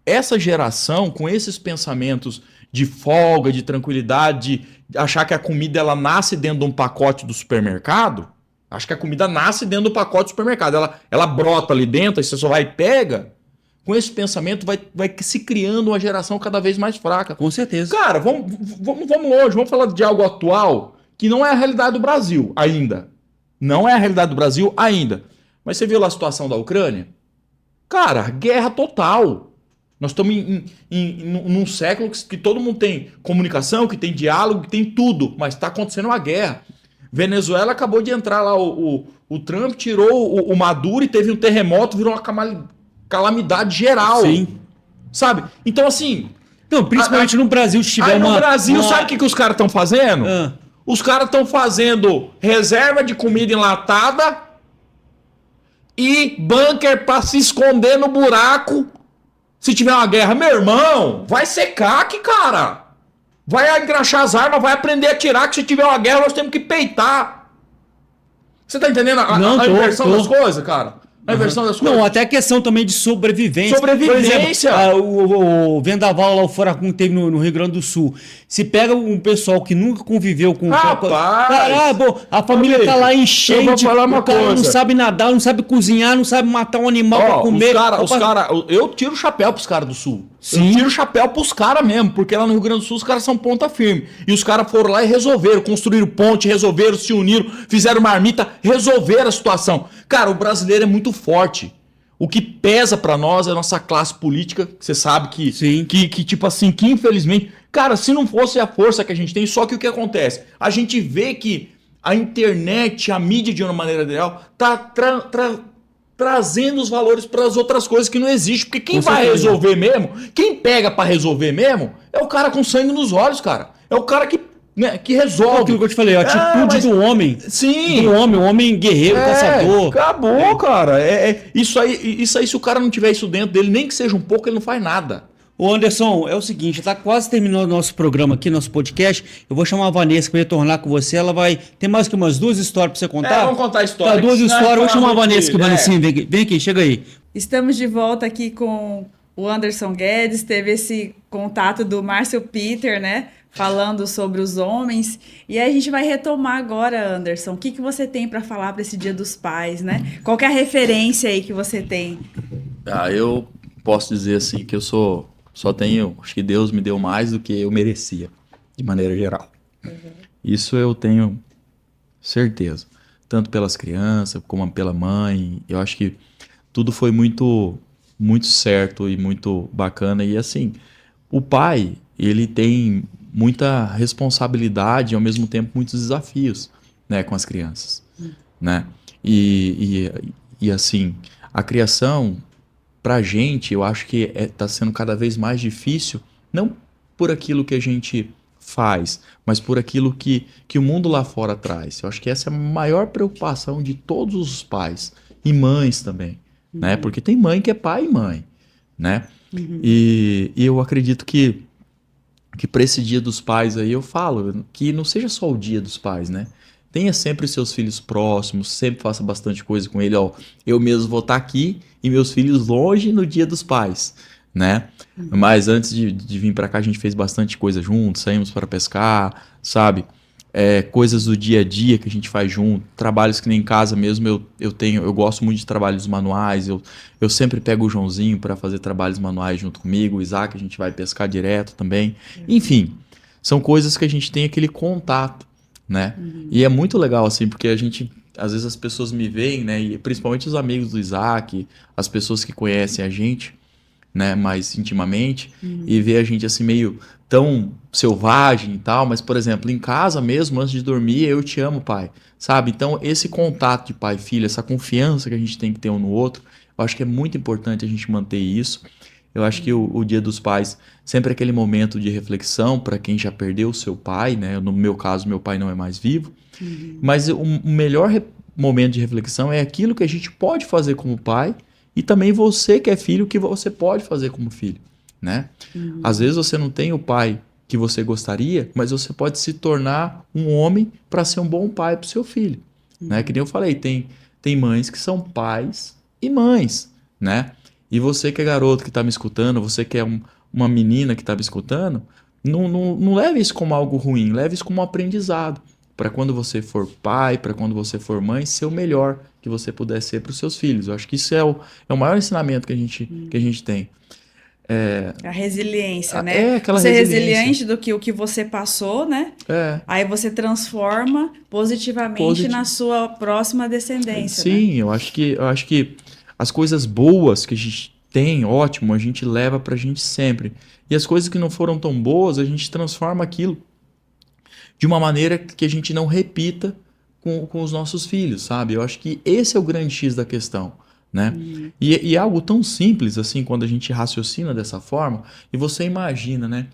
essa geração, com esses pensamentos de folga, de tranquilidade, de achar que a comida ela nasce dentro de um pacote do supermercado, acho que a comida nasce dentro do pacote do supermercado. Ela brota ali dentro, aí você só vai e pega. Com esse pensamento vai se criando uma geração cada vez mais fraca. Com certeza. Cara, vamos longe, vamos falar de algo atual que não é a realidade do Brasil ainda. Não é a realidade do Brasil ainda. Mas você viu lá a situação da Ucrânia? Cara, guerra total. Nós estamos num século que todo mundo tem comunicação, que tem diálogo, que tem tudo, mas está acontecendo uma guerra. Venezuela acabou de entrar lá, o Trump tirou o Maduro e teve um terremoto, virou uma calamidade geral. Sim. Sabe? Então, assim... Não, principalmente no Brasil, se tiver no Brasil, sabe o que os caras estão fazendo? Os caras estão fazendo reserva de comida enlatada e bunker para se esconder no buraco se tiver uma guerra. Meu irmão, vai ser caque, cara. Vai engraxar as armas, vai aprender a atirar, que se tiver uma guerra nós temos que peitar. Você tá entendendo a inversão das coisas, cara? A inversão das coisas. Não, até a questão também de sobrevivência. Sobrevivência. Por exemplo, o vendaval lá, o furacão que teve no Rio Grande do Sul. Se pega um pessoal que nunca conviveu com... a família tá lá enchente, eu vou falar uma o cara coisa. não sabe nadar, não sabe cozinhar, não sabe matar um animal pra comer. Eu tiro o chapéu pros caras do Sul. Sim. Eu tiro o chapéu pros caras mesmo, porque lá no Rio Grande do Sul os caras são ponta firme. E os caras foram lá e resolveram, construíram ponte, resolveram, se uniram, fizeram marmita, resolveram a situação. Cara, o brasileiro é muito forte. O que pesa pra nós é a nossa classe política, que você sabe que, Sim. que tipo assim, que infelizmente... Cara, se não fosse a força que a gente tem, só que o que acontece? A gente vê que a internet, a mídia de uma maneira geral, tá trazendo os valores para as outras coisas que não existem. Porque quem vai resolver mesmo, quem pega para resolver mesmo, é o cara com sangue nos olhos, cara. É o cara que resolve. Aquilo que eu te falei, a atitude do homem. Sim. Do homem guerreiro, caçador. Acabou, cara. Isso aí, se o cara não tiver isso dentro dele, nem que seja um pouco, ele não faz nada. Ô Anderson, é o seguinte, tá quase terminando o nosso programa aqui, nosso podcast. Eu vou chamar a Vanessa para retornar com você. Ela vai... Tem mais que umas 2 histórias para você contar? Vamos contar a história. Tá, 2 histórias. Vou chamar a Vanessa aqui. Vanessinha, vem aqui, chega aí. Estamos de volta aqui com o Anderson Guedes. Teve esse contato do Márcio Peter, né? Falando sobre os homens. E aí a gente vai retomar agora, Anderson. O que você tem para falar para esse Dia dos Pais, né? Qual que é a referência aí que você tem? Eu posso dizer assim que eu só tenho, acho que Deus me deu mais do que eu merecia, de maneira geral. Isso eu tenho certeza. Tanto pelas crianças, como pela mãe. Eu acho que tudo foi muito, muito certo e muito bacana. E assim, o pai, ele tem muita responsabilidade e ao mesmo tempo muitos desafios, né, com as crianças, né? E assim, a criação... Pra gente, eu acho que tá sendo cada vez mais difícil, não por aquilo que a gente faz, mas por aquilo que o mundo lá fora traz. Eu acho que essa é a maior preocupação de todos os pais, e mães também, né? Porque tem mãe que é pai e mãe, né? E eu acredito que para esse Dia dos Pais aí, eu falo que não seja só o Dia dos Pais, né? Tenha sempre os seus filhos próximos, sempre faça bastante coisa com ele. Ó, eu mesmo vou estar aqui e meus filhos longe no Dia dos Pais, né? Mas antes de vir para cá, a gente fez bastante coisa juntos, saímos para pescar, sabe? Coisas do dia a dia que a gente faz junto, trabalhos que nem em casa mesmo eu gosto muito de trabalhos manuais, eu sempre pego o Joãozinho para fazer trabalhos manuais junto comigo, o Isaac a gente vai pescar direto também. Enfim, são coisas que a gente tem aquele contato, né? E é muito legal assim, porque a gente, às vezes as pessoas me veem, né, e principalmente os amigos do Isaac, as pessoas que conhecem a gente, né, mais intimamente, e vê a gente assim meio tão selvagem e tal, mas por exemplo, em casa mesmo, antes de dormir, eu te amo, pai, sabe? Então esse contato de pai e filho, essa confiança que a gente tem que ter um no outro, eu acho que é muito importante a gente manter isso. Eu acho que o Dia dos Pais sempre é aquele momento de reflexão para quem já perdeu o seu pai, né? No meu caso, meu pai não é mais vivo. Mas o melhor momento de reflexão é aquilo que a gente pode fazer como pai e também você que é filho, o que você pode fazer como filho, né? Às vezes você não tem o pai que você gostaria, mas você pode se tornar um homem para ser um bom pai para o seu filho, né? Que nem eu falei, tem mães que são pais e mães, né? E você que é garoto que está me escutando, você que é uma menina que está me escutando, não leve isso como algo ruim, leve isso como um aprendizado. Para quando você for pai, para quando você for mãe, ser o melhor que você puder ser para os seus filhos. Eu acho que isso é o maior ensinamento que a gente tem. A resiliência, né? Aquela ser resiliência. Resiliente do que o que você passou, né? Aí você transforma positivamente na sua próxima descendência. Sim, né? eu acho que as coisas boas que a gente tem, ótimo, a gente leva pra gente sempre. E as coisas que não foram tão boas, a gente transforma aquilo de uma maneira que a gente não repita com os nossos filhos, sabe? Eu acho que esse é o grande X da questão, né? E é algo tão simples, assim, quando a gente raciocina dessa forma, e você imagina, né?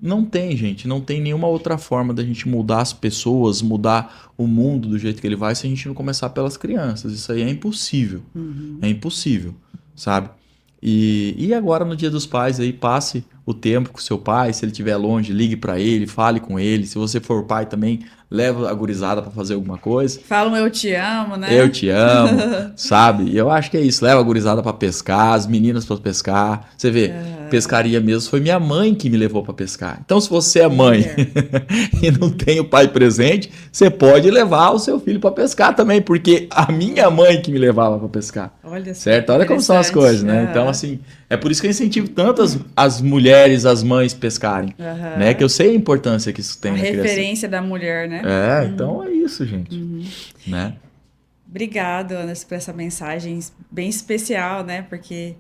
Não tem nenhuma outra forma da gente mudar as pessoas, mudar o mundo do jeito que ele vai, se a gente não começar pelas crianças. Isso aí é impossível. É impossível, sabe? E agora no Dia dos Pais aí, passe o tempo com seu pai. Se ele estiver longe, ligue pra ele, fale com ele. Se você for pai também, leva a gurizada pra fazer alguma coisa. Falam eu te amo, né? Eu te amo, sabe? E eu acho que é isso. Leva a gurizada pra pescar, as meninas pra pescar. Você vê, pescaria mesmo foi minha mãe que me levou pra pescar. Então, se você é mãe e não tem o pai presente, você pode levar o seu filho pra pescar também, porque a minha mãe que me levava pra pescar. Olha só, certo? Olha como são as interessante. coisas, né? Então, assim, é por isso que eu incentivo tanto as mulheres, as mães pescarem, né? Que eu sei a importância que isso tem A na criação. referência da mulher, né? Então é isso, gente. Né? Obrigado, Anderson, por essa mensagem bem especial, né? Porque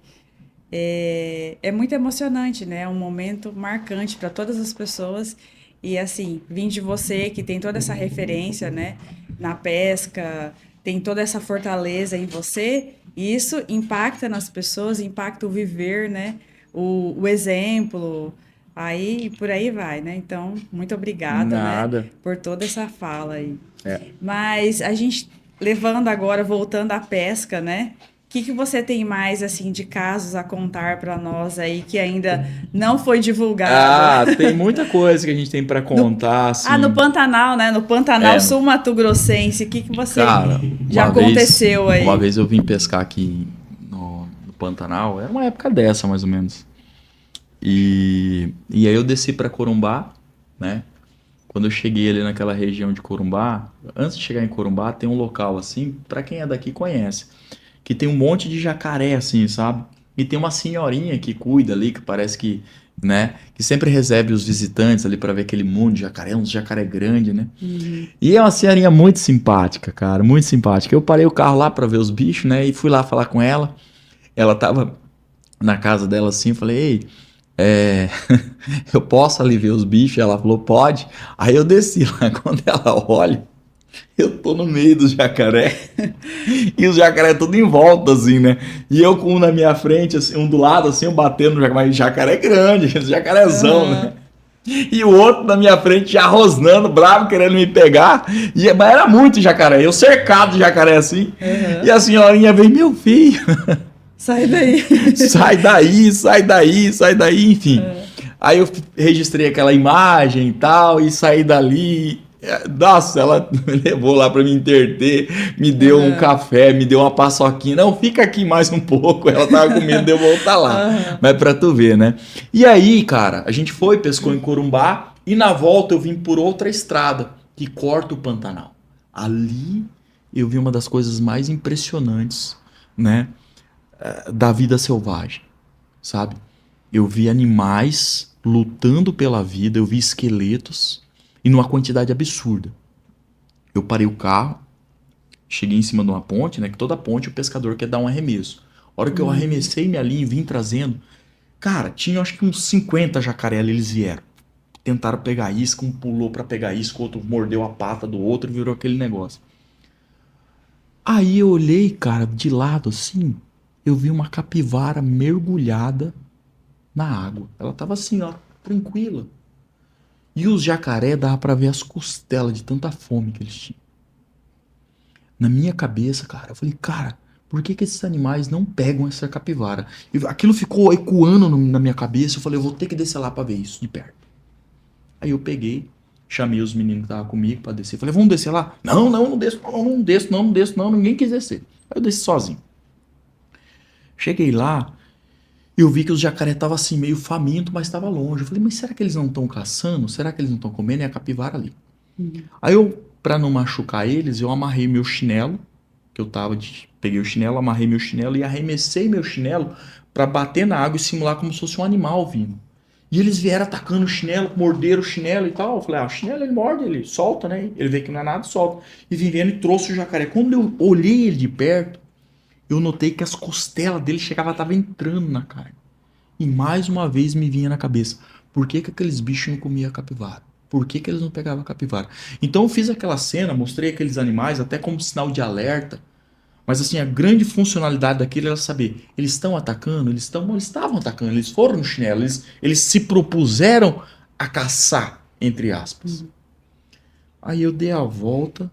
é muito emocionante, né? É um momento marcante para todas as pessoas. E, assim, vim de você, que tem toda essa referência, né? Na pesca, tem toda essa fortaleza em você. E isso impacta nas pessoas, impacta o viver, né? O exemplo. Aí, por aí vai, né? Então, muito obrigada, Nada. né? Por toda essa fala aí. É. Mas a gente, levando agora, voltando à pesca, né? O que você tem mais, assim, de casos a contar para nós aí que ainda não foi divulgado? Tem muita coisa que a gente tem para contar, assim. No Pantanal, né? No Pantanal no Sul-Mato-Grossense. O que você Cara, já uma vez- aconteceu aí? Uma vez eu vim pescar aqui no Pantanal, era uma época dessa, mais ou menos. E aí eu desci para Corumbá, né? Quando eu cheguei ali naquela região de Corumbá, antes de chegar em Corumbá, tem um local assim, para quem é daqui conhece, que tem um monte de jacaré assim, sabe? E tem uma senhorinha que cuida ali, que parece que, né, que sempre recebe os visitantes ali para ver aquele monte de jacaré, uns jacaré grande, né? E é uma senhorinha muito simpática, cara, muito simpática. Eu parei o carro lá para ver os bichos, né, e fui lá falar com ela. Ela tava na casa dela assim, falei: "Ei, eu posso ali ver os bichos?" Ela falou: "Pode." Aí eu desci lá. Quando ela olha, eu tô no meio dos jacaré e os jacaré tudo em volta, assim, né? E eu com um na minha frente, assim, um do lado, assim, eu batendo no jacaré, mas jacaré grande, aqueles jacarézão, né? E o outro na minha frente já rosnando, bravo, querendo me pegar. Mas era muito jacaré, eu cercado de jacaré assim. E a senhorinha veio: "Meu filho, Sai daí. sai daí, sai daí, sai daí", enfim. Aí eu registrei aquela imagem e tal, e saí dali. Nossa, ela me levou lá pra me interter, me deu um café, me deu uma paçoquinha. Não, fica aqui mais um pouco. Ela tava com medo de eu voltar lá. Mas pra tu ver, né? E aí, cara, a gente foi, pescou em Corumbá, e na volta eu vim por outra estrada que corta o Pantanal. Ali eu vi uma das coisas mais impressionantes, né, da vida selvagem, sabe? Eu vi animais lutando pela vida, eu vi esqueletos e numa quantidade absurda. Eu parei o carro, cheguei em cima de uma ponte, né? Que toda ponte o pescador quer dar um arremesso. A hora que eu arremessei minha linha e vim trazendo, cara, tinha acho que uns 50 jacaré ali, eles vieram. Tentaram pegar isca, um pulou pra pegar isca, o outro mordeu a pata do outro e virou aquele negócio. Aí eu olhei, cara, de lado assim, eu vi uma capivara mergulhada na água. Ela tava assim, ó, tranquila. E os jacaré dava pra ver as costelas de tanta fome que eles tinham. Na minha cabeça, cara, eu falei: "Cara, por que esses animais não pegam essa capivara?" E aquilo ficou ecoando na minha cabeça. Eu falei: "Eu vou ter que descer lá pra ver isso de perto." Aí eu peguei, chamei os meninos que estavam comigo pra descer. Falei: "Vamos descer lá?" Não desço, não desço, não. Ninguém quis descer. Aí eu desci sozinho. Cheguei lá, eu vi que os jacaré estavam assim, meio faminto, mas estava longe. Eu falei: "Mas será que eles não estão caçando? Será que eles não estão comendo?" E a capivara ali. Aí eu, pra não machucar eles, eu amarrei meu chinelo, que eu tava peguei o chinelo, amarrei meu chinelo e arremessei meu chinelo pra bater na água e simular como se fosse um animal vindo. E eles vieram atacando o chinelo, morderam o chinelo e tal. Eu falei: "O chinelo ele morde, ele solta, né? Ele vê que não é nada, solta." E vim vendo e trouxe o jacaré. Quando eu olhei ele de perto, eu notei que as costelas dele estavam entrando na carne. E mais uma vez me vinha na cabeça: por que aqueles bichos não comiam a capivara? Por que eles não pegavam a capivara? Então eu fiz aquela cena, mostrei aqueles animais até como sinal de alerta. Mas assim, a grande funcionalidade daquilo era saber: eles estão atacando? Eles estavam atacando, eles foram no chinelo, eles se propuseram a caçar, entre aspas. Aí eu dei a volta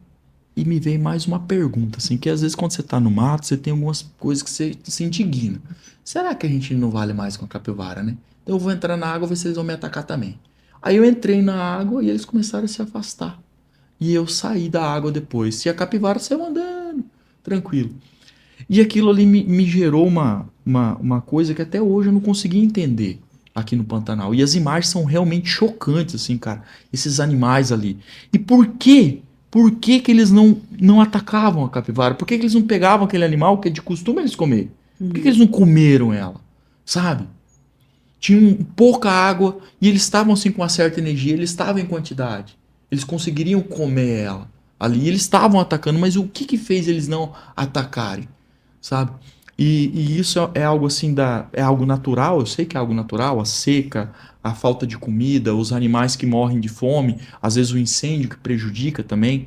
e me veio mais uma pergunta, assim, que às vezes quando você tá no mato, você tem algumas coisas que você se indigna. Será que a gente não vale mais com a capivara, né? Então eu vou entrar na água, ver se eles vão me atacar também. Aí eu entrei na água e eles começaram a se afastar. E eu saí da água depois. E a capivara saiu andando, tranquilo. E aquilo ali me gerou uma coisa que até hoje eu não consegui entender aqui no Pantanal. E as imagens são realmente chocantes, assim, cara. Esses animais ali. E por quê? Por que que eles não atacavam a capivara? Por que que eles não pegavam aquele animal que é de costume eles comerem? Por que que eles não comeram ela? Sabe? Tinham pouca água e eles estavam assim com uma certa energia, eles estavam em quantidade. Eles conseguiriam comer ela ali. Eles estavam atacando, mas o que fez eles não atacarem? Sabe? E isso é algo assim é algo natural, eu sei que é algo natural, a seca, a falta de comida, os animais que morrem de fome, às vezes o incêndio que prejudica também,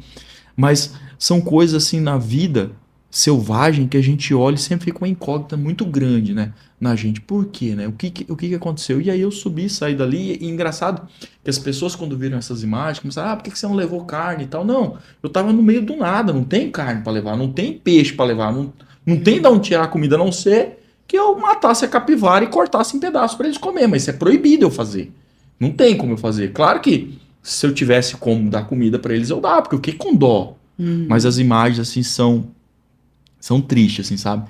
mas são coisas assim na vida selvagem que a gente olha e sempre fica uma incógnita muito grande, né, na gente. Por quê, né? O que aconteceu? E aí eu subi, saí dali, e engraçado que as pessoas quando viram essas imagens começaram, por que você não levou carne e tal? Não, eu tava no meio do nada, não tem carne para levar, não tem peixe para levar, não tem de onde tirar a comida, a não ser que eu matasse a capivara e cortasse em pedaços para eles comer, mas isso é proibido eu fazer. Não tem como eu fazer. Claro que se eu tivesse como dar comida para eles, eu dava, porque eu fiquei com dó. Mas as imagens, assim, são tristes, assim, sabe?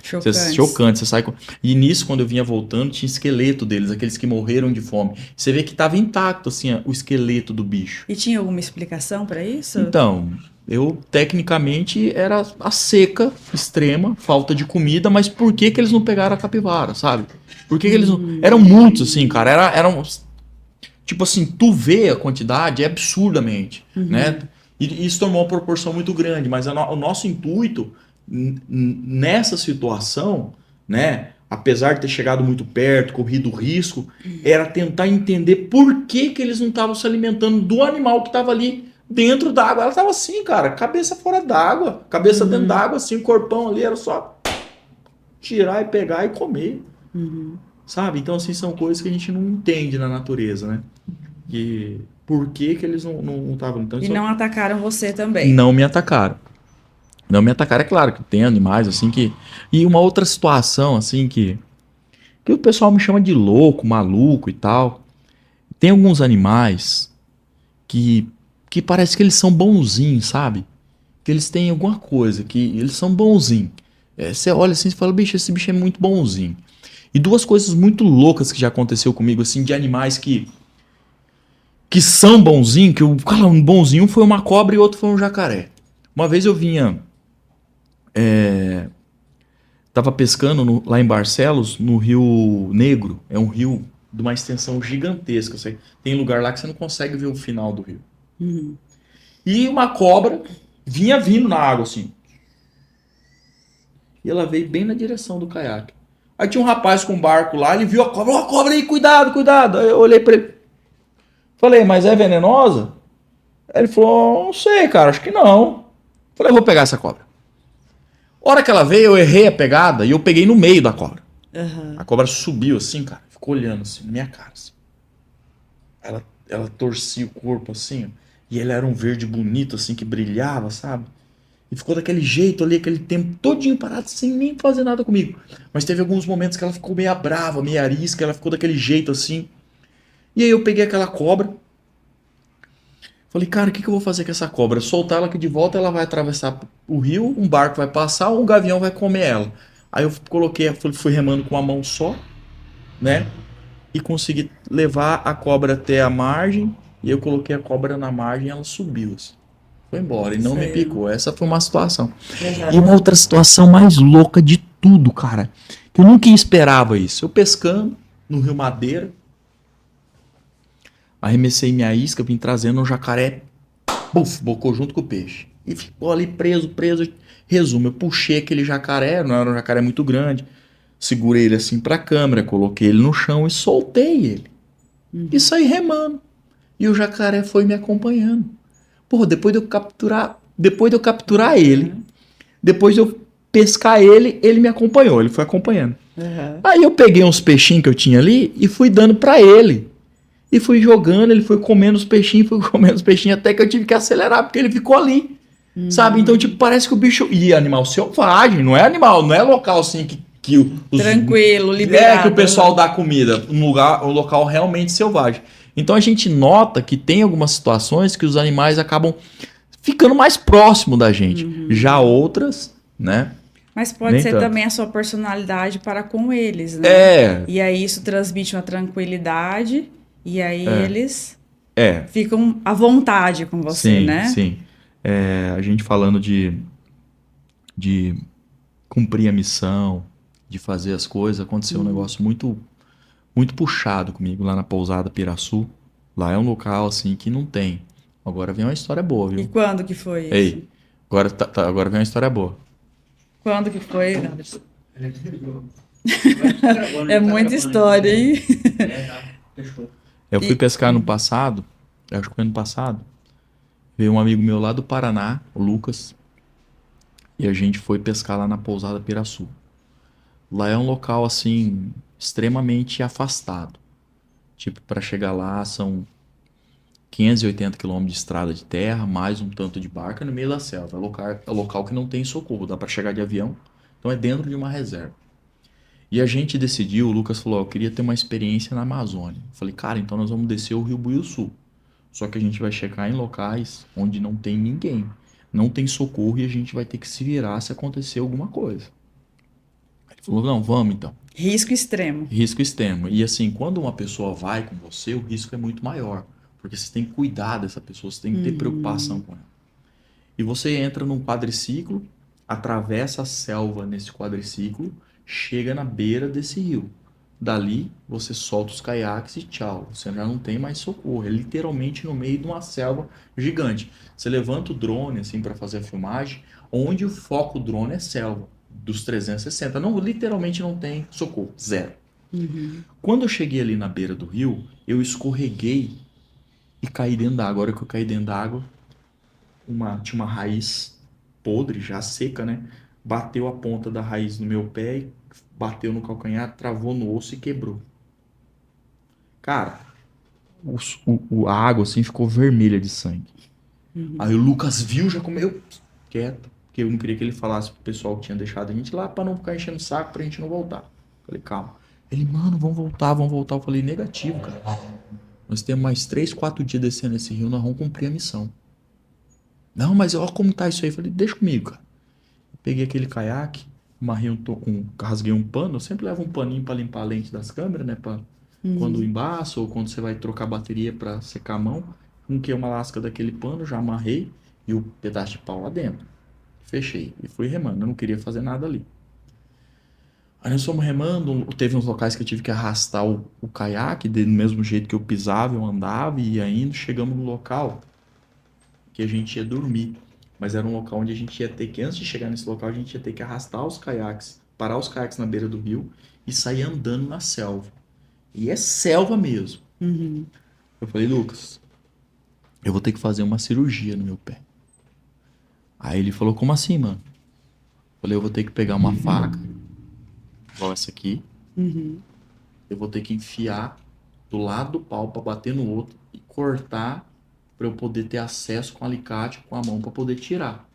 Chocantes. Você sai com... E nisso, quando eu vinha voltando, tinha esqueleto deles, aqueles que morreram de fome. Você vê que tava intacto, assim, o esqueleto do bicho. E tinha alguma explicação para isso? Então, tecnicamente, era a seca extrema, falta de comida, mas por que eles não pegaram a capivara, sabe? Por que eles não... Eram muitos, assim, cara, eram... Tipo assim, tu vê a quantidade, é absurdamente, né? E isso tomou uma proporção muito grande, mas o nosso intuito nessa situação, né, apesar de ter chegado muito perto, corrido risco, era tentar entender por que eles não estavam se alimentando do animal que estava ali dentro d'água. Ela estava assim, cara, cabeça fora d'água, cabeça dentro d'água, assim, o corpão ali era só tirar e pegar e comer, sabe? Então, assim, são coisas que a gente não entende na natureza, né? E por que eles não estavam... Então, e não atacaram você também? Não me atacaram. Não me atacaram, é claro que tem animais assim que... E uma outra situação assim que o pessoal me chama de louco, maluco e tal. Tem alguns animais que parece que eles são bonzinhos, sabe? Que eles têm alguma coisa, que eles são bonzinhos. Você olha assim e fala, bicho, esse bicho é muito bonzinho. E duas coisas muito loucas que já aconteceu comigo, assim, de animais que são bonzinhos, cara, um bonzinho foi uma cobra e outro foi um jacaré. Uma vez eu vinha... tava pescando lá em Barcelos, no Rio Negro. É um rio de uma extensão gigantesca. Tem lugar lá que você não consegue ver o final do rio. E uma cobra vinha vindo na água assim. E ela veio bem na direção do caiaque. Aí tinha um rapaz com um barco lá, ele viu a cobra. Ó, a cobra aí, cuidado, cuidado. Aí eu olhei pra ele. Falei, mas é venenosa? Aí ele falou, não sei, cara, acho que não. Falei, vou pegar essa cobra. A hora que ela veio, eu errei a pegada e eu peguei no meio da cobra. A cobra subiu assim, cara, ficou olhando assim, na minha cara. Assim. Ela torcia o corpo assim, ó, e ela era um verde bonito, assim, que brilhava, sabe? E ficou daquele jeito ali, aquele tempo todinho parado, sem nem fazer nada comigo. Mas teve alguns momentos que ela ficou meio brava, meio arisca, ela ficou daquele jeito assim. E aí eu peguei aquela cobra. Falei, cara, o que eu vou fazer com essa cobra? Soltar ela aqui de volta, ela vai atravessar o rio, um barco vai passar, um gavião vai comer ela. Aí eu fui remando com uma mão só, né? E consegui levar a cobra até a margem. E eu coloquei a cobra na margem e ela subiu. Assim. Foi embora e não me picou. Essa foi uma situação. E uma outra situação mais louca de tudo, cara. Que eu nunca esperava isso. Eu pescando no Rio Madeira. Arremessei minha isca, vim trazendo um jacaré, buf, bocou junto com o peixe. E ficou ali preso. Resumo, eu puxei aquele jacaré, não era um jacaré muito grande, segurei ele assim pra câmera, coloquei ele no chão e soltei ele. E saí remando. E o jacaré foi me acompanhando. Pô, depois de eu capturar ele, depois de eu pescar ele me acompanhou, ele foi acompanhando. Aí eu peguei uns peixinhos que eu tinha ali e fui dando pra ele. E fui jogando, ele foi comendo os peixinhos, até que eu tive que acelerar, porque ele ficou ali, sabe? Então, tipo, parece que o bicho... E animal selvagem, não é local, assim, que Tranquilo, que liberado. o pessoal dá comida, um local realmente selvagem. Então a gente nota que tem algumas situações que os animais acabam ficando mais próximo da gente. Já outras, né? Mas pode Nem ser tanto. também a sua personalidade para com eles, né? É, E aí isso transmite uma tranquilidade e aí eles é. ficam à vontade com você, Sim, né? sim. A gente falando de cumprir a missão, de fazer as coisas, aconteceu um negócio muito, muito puxado comigo lá na pousada Piraçu. Lá é um local assim que não tem. Agora vem uma história boa, E viu? quando que foi isso? Ei, agora vem uma história boa. Quando que foi, Anderson? É muita história, hein? Eu fui E- pescar no passado, acho que foi ano passado. Veio um amigo meu lá do Paraná, o Lucas, e a gente foi pescar lá na pousada Piraçu. Lá é um local assim extremamente afastado. Tipo, para chegar lá são 580 quilômetros de estrada de terra, mais um tanto de barca no meio da selva. É local que não tem socorro, dá para chegar de avião. Então é dentro de uma reserva. E a gente decidiu, o Lucas falou, eu queria ter uma experiência na Amazônia. Eu falei, cara, então nós vamos descer o Rio Buiuçu. Só que a gente vai checar em locais onde não tem ninguém. Não tem socorro e a gente vai ter que se virar se acontecer alguma coisa. Ele falou, não, vamos então. Risco extremo. Risco extremo. E assim, quando uma pessoa vai com você, o risco é muito maior. Porque você tem que cuidar dessa pessoa, você tem que ter preocupação com ela. E você entra num quadriciclo, atravessa a selva nesse quadriciclo, chega na beira desse rio. Dali, você solta os caiaques e tchau. Você já não tem mais socorro. É literalmente no meio de uma selva gigante. Você levanta o drone assim para fazer a filmagem, onde o foco do drone é selva, dos 360. Não, literalmente não tem socorro, zero. Quando eu cheguei ali na beira do rio, eu escorreguei e caí dentro da água. A hora que eu caí dentro da água, tinha uma raiz podre, já seca, né? Bateu a ponta da raiz no meu pé, e bateu no calcanhar, travou no osso e quebrou. Cara, a água assim ficou vermelha de sangue. Aí o Lucas viu, já comeu quieto, porque eu não queria que ele falasse pro pessoal que tinha deixado a gente lá pra não ficar enchendo o saco pra gente não voltar. Falei, calma. Ele, mano, vamos voltar, vamos voltar. Eu falei, negativo, cara. Nós temos mais 3, 4 dias descendo esse rio, nós vamos cumprir a missão. Não, mas olha como tá isso aí. Eu falei, deixa comigo, cara. Eu peguei aquele caiaque, rasguei um pano. Eu sempre levo um paninho pra limpar a lente das câmeras, né? Pra quando embaça ou quando você vai trocar a bateria pra secar a mão. Coloquei uma lasca daquele pano, já amarrei e o pedaço de pau lá dentro. Fechei e fui remando. Eu não queria fazer nada ali. Aí nós fomos remando. Teve uns locais que eu tive que arrastar o caiaque, do mesmo jeito que eu pisava, eu andava, e ainda chegamos no local que a gente ia dormir. Mas era um local onde a gente ia ter que, antes de chegar nesse local, a gente ia ter que arrastar os caiaques, parar os caiaques na beira do rio e sair andando na selva. E é selva mesmo. Eu falei, Lucas, eu vou ter que fazer uma cirurgia no meu pé. Aí ele falou, como assim, mano? Eu falei, eu vou ter que pegar uma faca, igual essa aqui. Eu vou ter que enfiar do lado do pau pra bater no outro e cortar pra eu poder ter acesso com o alicate, com a mão, pra poder tirar.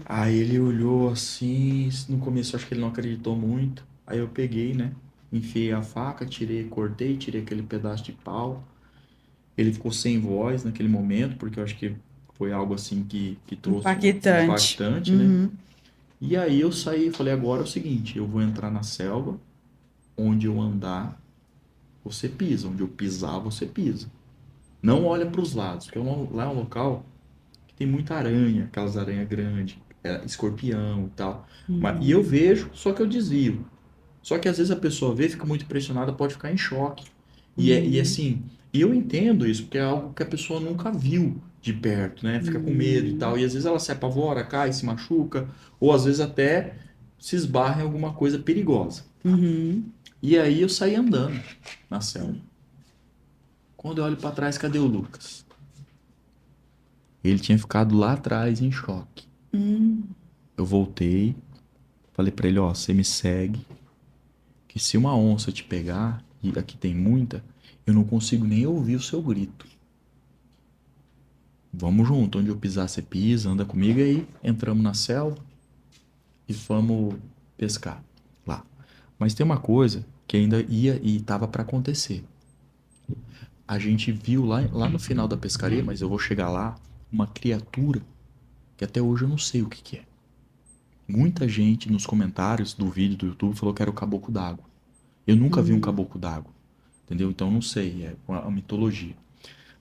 Aí ele olhou assim, no começo acho que ele não acreditou muito. Aí eu peguei, né? Enfiei a faca, cortei, tirei aquele pedaço de pau. Ele ficou sem voz naquele momento, porque eu acho que foi algo assim que trouxe impactante, né? E aí eu saí e falei, agora é o seguinte, eu vou entrar na selva, onde eu andar, você pisa. Onde eu pisar, você pisa. Não olha para os lados, porque lá é um local que tem muita aranha, aquelas aranhas grandes, escorpião e tal. E eu vejo, só que eu desvio. Só que às vezes a pessoa vê, fica muito impressionada, pode ficar em choque. E assim, eu entendo isso, porque é algo que a pessoa nunca viu de perto, né? Fica com medo e tal. E às vezes ela se apavora, cai, se machuca, ou às vezes até se esbarra em alguma coisa perigosa. E aí eu saí andando na selva. Quando eu olho pra trás, cadê o Lucas? Ele tinha ficado lá atrás em choque. Eu voltei, falei pra ele, ó, você me segue, que se uma onça te pegar, e aqui tem muita, eu não consigo nem ouvir o seu grito. Vamos junto, onde eu pisar você pisa, anda comigo. E aí entramos na selva, e fomos pescar lá. Mas tem uma coisa que ainda ia e estava para acontecer. A gente viu lá no final da pescaria, mas eu vou chegar lá, uma criatura que até hoje eu não sei o que que é. Muita gente nos comentários do vídeo do YouTube falou que era o caboclo d'água. Eu nunca vi um caboclo d'água, entendeu? Então eu não sei, é uma mitologia.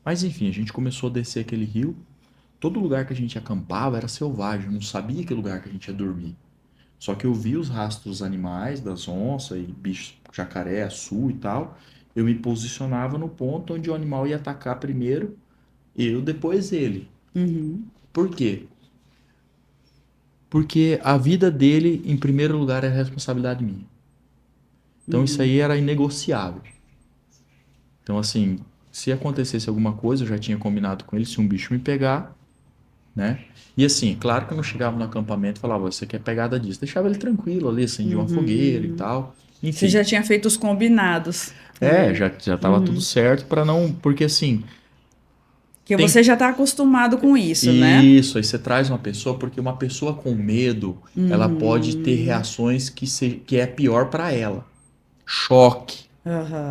Mas enfim, a gente começou a descer aquele rio. Todo lugar que a gente acampava era selvagem, eu não sabia que lugar que a gente ia dormir. Só que eu vi os rastros dos animais, das onças e bichos, jacaré, açu e tal. Eu me posicionava no ponto onde o animal ia atacar primeiro, eu depois ele. Uhum. Por quê? Porque a vida dele, em primeiro lugar, é responsabilidade minha. Então isso aí era inegociável. Então assim, se acontecesse alguma coisa, eu já tinha combinado com ele, se um bicho me pegar, né? E assim, claro que eu não chegava no acampamento e falava, você quer pegada disso. Deixava ele tranquilo ali, acendia uma fogueira e tal. Enfim. Você já tinha feito os combinados. Já tava tudo certo para não... Porque assim... Que você já tá acostumado com isso, né? Isso, aí você traz uma pessoa, porque uma pessoa com medo, ela pode ter reações que é pior para ela. Choque,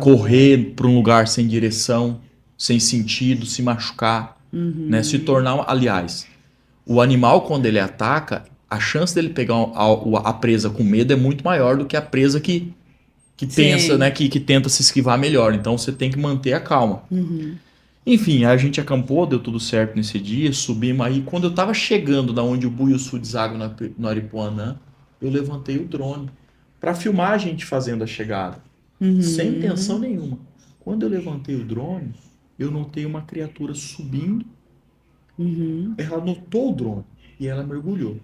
correr para um lugar sem direção, sem sentido, se machucar, né? Se tornar... Aliás, o animal, quando ele ataca, a chance dele pegar a presa com medo é muito maior do que a presa que pensa, né? Que tenta se esquivar melhor. Então você tem que manter a calma. Enfim, a gente acampou, deu tudo certo nesse dia, subimos aí. Quando eu tava chegando da onde o Buiuçu deságua no Aripuanã, eu levantei o drone para filmar a gente fazendo a chegada, sem intenção nenhuma. Quando eu levantei o drone, eu notei uma criatura subindo. Ela notou o drone e ela mergulhou.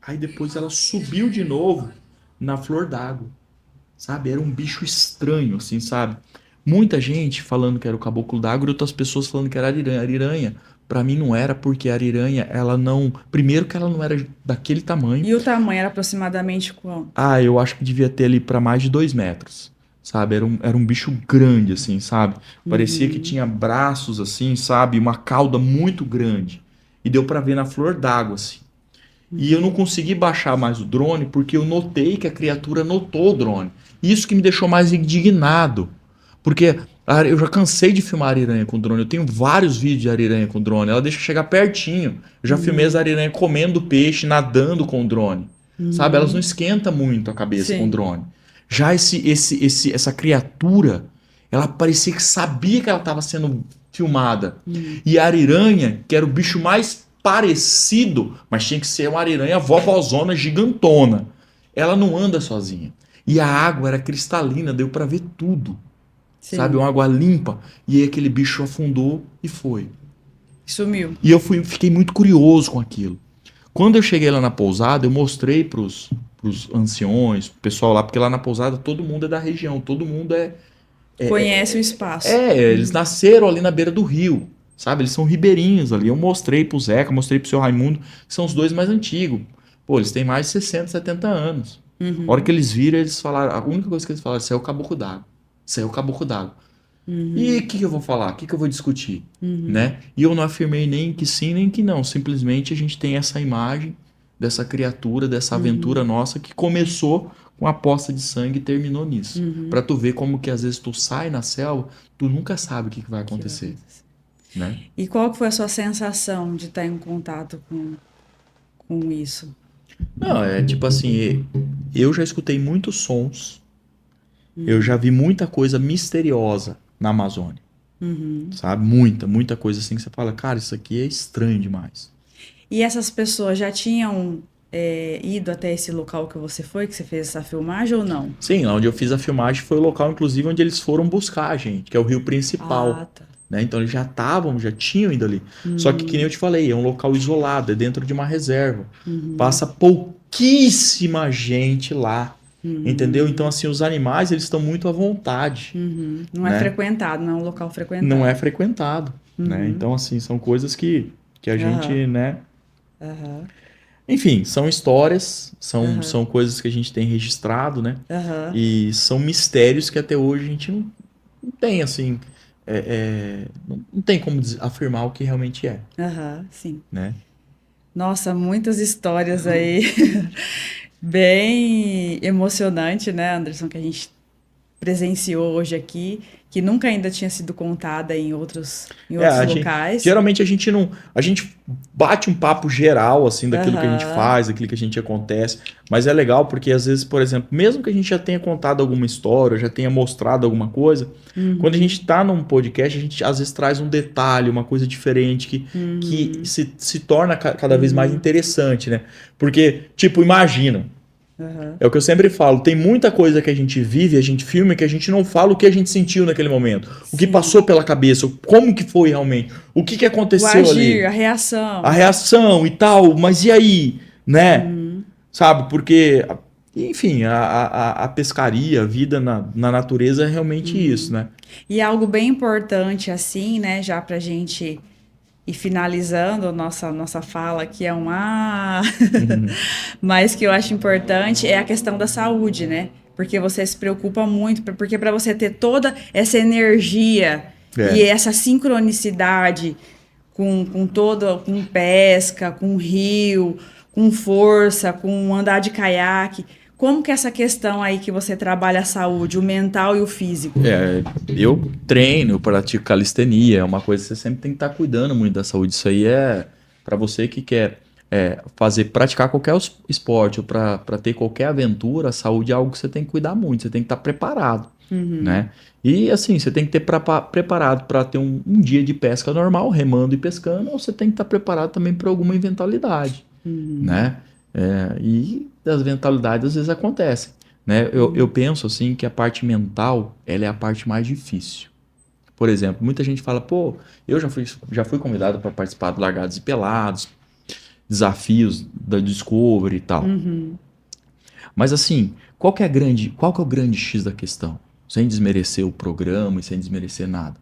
Aí depois ela subiu de novo na flor d'água, sabe? Era um bicho estranho, assim, sabe? Muita gente falando que era o caboclo d'água e outras pessoas falando que era ariranha. Ariranha, pra mim não era, porque a ariranha, ela não... Primeiro que ela não era daquele tamanho. E o tamanho era aproximadamente qual? Eu acho que devia ter ali pra mais de 2 metros, sabe? Era um bicho grande, assim, sabe? Parecia que tinha braços, assim, sabe? Uma cauda muito grande. E deu pra ver na flor d'água, assim. E eu não consegui baixar mais o drone porque eu notei que a criatura notou o drone. Isso que me deixou mais indignado. Porque eu já cansei de filmar ariranha com drone. Eu tenho vários vídeos de ariranha com drone. Ela deixa chegar pertinho. Eu já filmei as ariranhas comendo peixe, nadando com o drone. Sabe? Elas não esquentam muito a cabeça com o drone. Já essa criatura, ela parecia que sabia que ela estava sendo filmada. E a ariranha, que era o bicho mais parecido, mas tinha que ser uma ariranha vovozona gigantona. Ela não anda sozinha. E a água era cristalina, deu para ver tudo. Sabe? Uma água limpa. E aí aquele bicho afundou e foi. Sumiu. E eu fiquei muito curioso com aquilo. Quando eu cheguei lá na pousada, eu mostrei pros anciões, pro pessoal lá, porque lá na pousada todo mundo é da região, todo mundo conhece o espaço. Eles nasceram ali na beira do rio, sabe? Eles são ribeirinhos ali. Eu mostrei pro Zeca, mostrei pro seu Raimundo, que são os dois mais antigos. Pô, eles têm mais de 60, 70 anos. A hora que eles viram, eles falaram, a única coisa que eles falaram, isso é o caboclo d'água. Isso é o caboclo d'água. E o que eu vou falar? O que eu vou discutir? Né? E eu não afirmei nem que sim, nem que não. Simplesmente a gente tem essa imagem dessa criatura, dessa aventura nossa que começou com a poça de sangue e terminou nisso. Pra tu ver como que às vezes tu sai na selva, tu nunca sabe o que vai acontecer. Né? E qual que foi a sua sensação de estar em contato com isso? Não, é tipo assim, eu já escutei muitos sons, eu já vi muita coisa misteriosa na Amazônia, sabe? Muita coisa assim que você fala, cara, isso aqui é estranho demais. E essas pessoas já tinham ido até esse local que você foi, que você fez essa filmagem ou não? Sim, lá onde eu fiz a filmagem foi o local, inclusive, onde eles foram buscar a gente, que é o rio principal. Ah, tá. Né? Então eles já tinham ido ali. Só que nem eu te falei, é um local isolado, é dentro de uma reserva. Passa pouquíssima gente lá. Entendeu? Então, assim, os animais, eles estão muito à vontade. Não é frequentado, não é um local frequentado. Não é frequentado. Né? Então, assim, são coisas que a gente, né? Enfim, são histórias, são coisas que a gente tem registrado, né? E são mistérios que até hoje a gente não tem, assim... não tem como afirmar o que realmente é. Sim. Né? Nossa, muitas histórias aí. Bem emocionante, né, Anderson, que a gente presenciou hoje aqui, que nunca ainda tinha sido contada em outros locais. Geralmente a gente não. A gente bate um papo geral, assim, daquilo que a gente Aham. faz, daquilo que a gente acontece. Mas é legal porque, às vezes, por exemplo, mesmo que a gente já tenha contado alguma história, já tenha mostrado alguma coisa, quando a gente tá num podcast, a gente às vezes traz um detalhe, uma coisa diferente que se torna cada vez mais interessante, né? Porque, tipo, imagina. Aham. É o que eu sempre falo, tem muita coisa que a gente vive, a gente filma, que a gente não fala o que a gente sentiu naquele momento. O que Sim. passou pela cabeça, como que foi realmente, o que O aconteceu agir, ali. a reação. A reação e tal, mas e aí? Né? Sabe, porque, enfim, a pescaria, a vida na natureza é realmente isso, né? E algo bem importante, assim, né, já pra gente ir finalizando a nossa fala, que é mas que eu acho importante, é a questão da saúde, né? Porque você se preocupa muito, porque para você ter toda essa energia e É. essa sincronicidade com pesca, com rio, com força, com andar de caiaque, como que é essa questão aí que você trabalha a saúde, o mental e o físico? Eu treino, eu pratico calistenia, é uma coisa que você sempre tem que estar cuidando muito da saúde. Isso aí é para você que quer praticar qualquer esporte ou para ter qualquer aventura, a saúde é algo que você tem que cuidar muito, você tem que estar preparado, né? E assim, você tem que ter preparado para ter um dia de pesca normal, remando e pescando, ou você tem que estar preparado também para alguma eventualidade, né? E as eventualidades às vezes acontecem, né? Eu penso assim que a parte mental, ela é a parte mais difícil. Por exemplo, muita gente fala, pô, eu já fui convidado para participar do Largados e Pelados, desafios da Discovery e tal. Mas assim, qual que é o grande X da questão? Sem desmerecer o programa e sem desmerecer nada.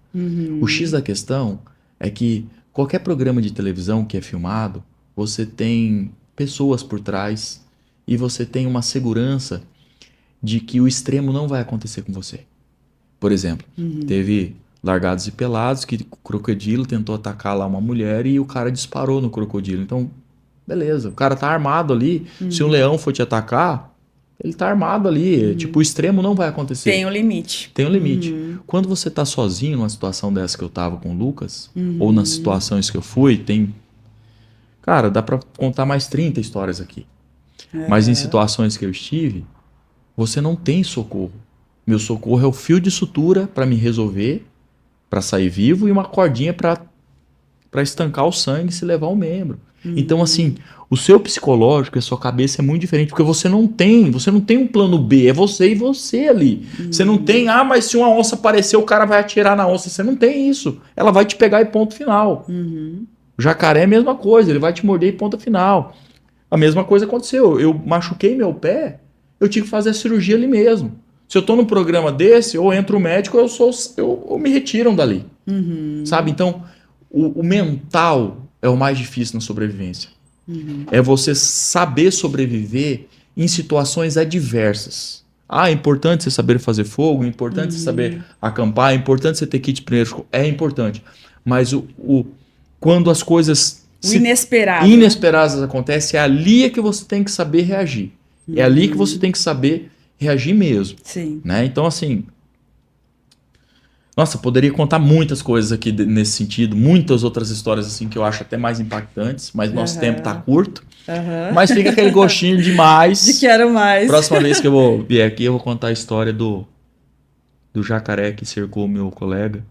O X da questão é que qualquer programa de televisão que é filmado, você tem pessoas por trás e você tem uma segurança de que o extremo não vai acontecer com você. Por exemplo, teve Largados e Pelados que o crocodilo tentou atacar lá uma mulher e o cara disparou no crocodilo. Então, beleza, o cara tá armado ali. Se um leão for te atacar, ele tá armado ali. Tipo, o extremo não vai acontecer. Tem um limite. Tem um limite. Quando você tá sozinho numa situação dessa que eu tava com o Lucas, ou nas situações que eu fui, tem. Cara, dá pra contar mais 30 histórias aqui. Mas em situações que eu estive, você não tem socorro. Meu socorro é o fio de sutura para me resolver, para sair vivo, e uma cordinha para estancar o sangue e se levar o membro. Então, assim, o seu psicológico e a sua cabeça é muito diferente, porque você não tem um plano B, é você e você ali. Você não tem, mas se uma onça aparecer, o cara vai atirar na onça. Você não tem isso. Ela vai te pegar e ponto final. O jacaré é a mesma coisa, ele vai te morder e ponto final. A mesma coisa aconteceu. Eu machuquei meu pé, eu tive que fazer a cirurgia ali mesmo. Se eu tô num programa desse, ou entra o médico, eu me retiram dali. Sabe? Então, o mental é o mais difícil na sobrevivência. É você saber sobreviver em situações adversas. É importante você saber fazer fogo, é importante você saber acampar, é importante você ter kit de primeiro socorro, é importante. Mas quando as coisas inesperadas acontecem, é ali que você tem que saber reagir. É ali que você tem que saber reagir mesmo. Sim. Né? Então, assim, nossa, poderia contar muitas coisas aqui nesse sentido, muitas outras histórias assim que eu acho até mais impactantes, mas nosso tempo tá curto. Mas fica aquele gostinho demais. De quero mais. Próxima vez que eu vier aqui, eu vou contar a história do jacaré que cercou o meu colega.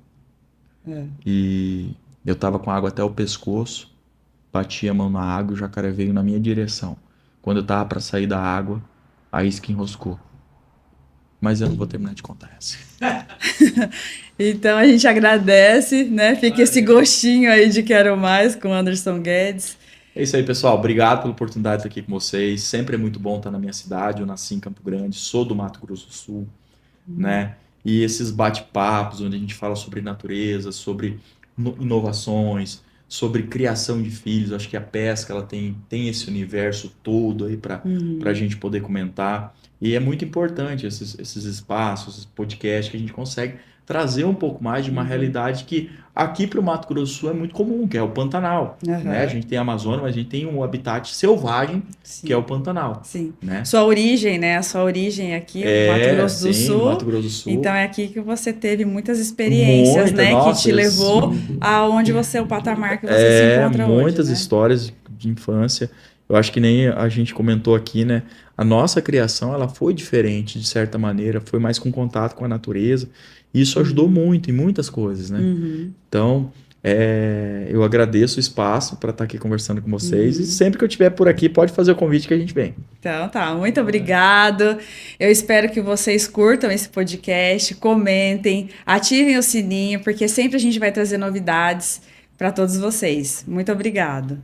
E eu tava com água até o pescoço, bati a mão na água e o jacaré veio na minha direção. Quando eu tava para sair da água, a isca enroscou. Mas eu não vou terminar de contar essa. Então a gente agradece, né? Fica esse gostinho aí de quero mais com o Anderson Guedes. É isso aí, pessoal. Obrigado pela oportunidade de estar aqui com vocês. Sempre é muito bom estar na minha cidade. Eu nasci em Campo Grande, sou do Mato Grosso do Sul, né? E esses bate-papos onde a gente fala sobre natureza, sobre inovações, sobre criação de filhos. Acho que a pesca ela tem esse universo todo aí para a gente poder comentar. E é muito importante esses espaços, esses podcasts que a gente consegue trazer um pouco mais de uma realidade que aqui para o Mato Grosso do Sul é muito comum, que é o Pantanal. Aham. Né? A gente tem a Amazônia, mas a gente tem um habitat selvagem, Sim. que é o Pantanal. Sim. Né? Sua origem, né? A sua origem aqui no Mato Grosso do sim, Sul. Mato Grosso do Sul. Então é aqui que você teve muitas experiências, né? Nossa, que te levou aonde você, o patamar que você se encontra hoje. muitas né? histórias de infância. Eu acho que nem a gente comentou aqui, né? A nossa criação, ela foi diferente, de certa maneira. Foi mais com contato com a natureza. E isso ajudou muito em muitas coisas, né? Uhum. Então, eu agradeço o espaço para estar aqui conversando com vocês. Uhum. E sempre que eu estiver por aqui, pode fazer o convite que a gente vem. Então tá, muito obrigado. Eu espero que vocês curtam esse podcast, comentem, ativem o sininho, porque sempre a gente vai trazer novidades para todos vocês. Muito obrigado.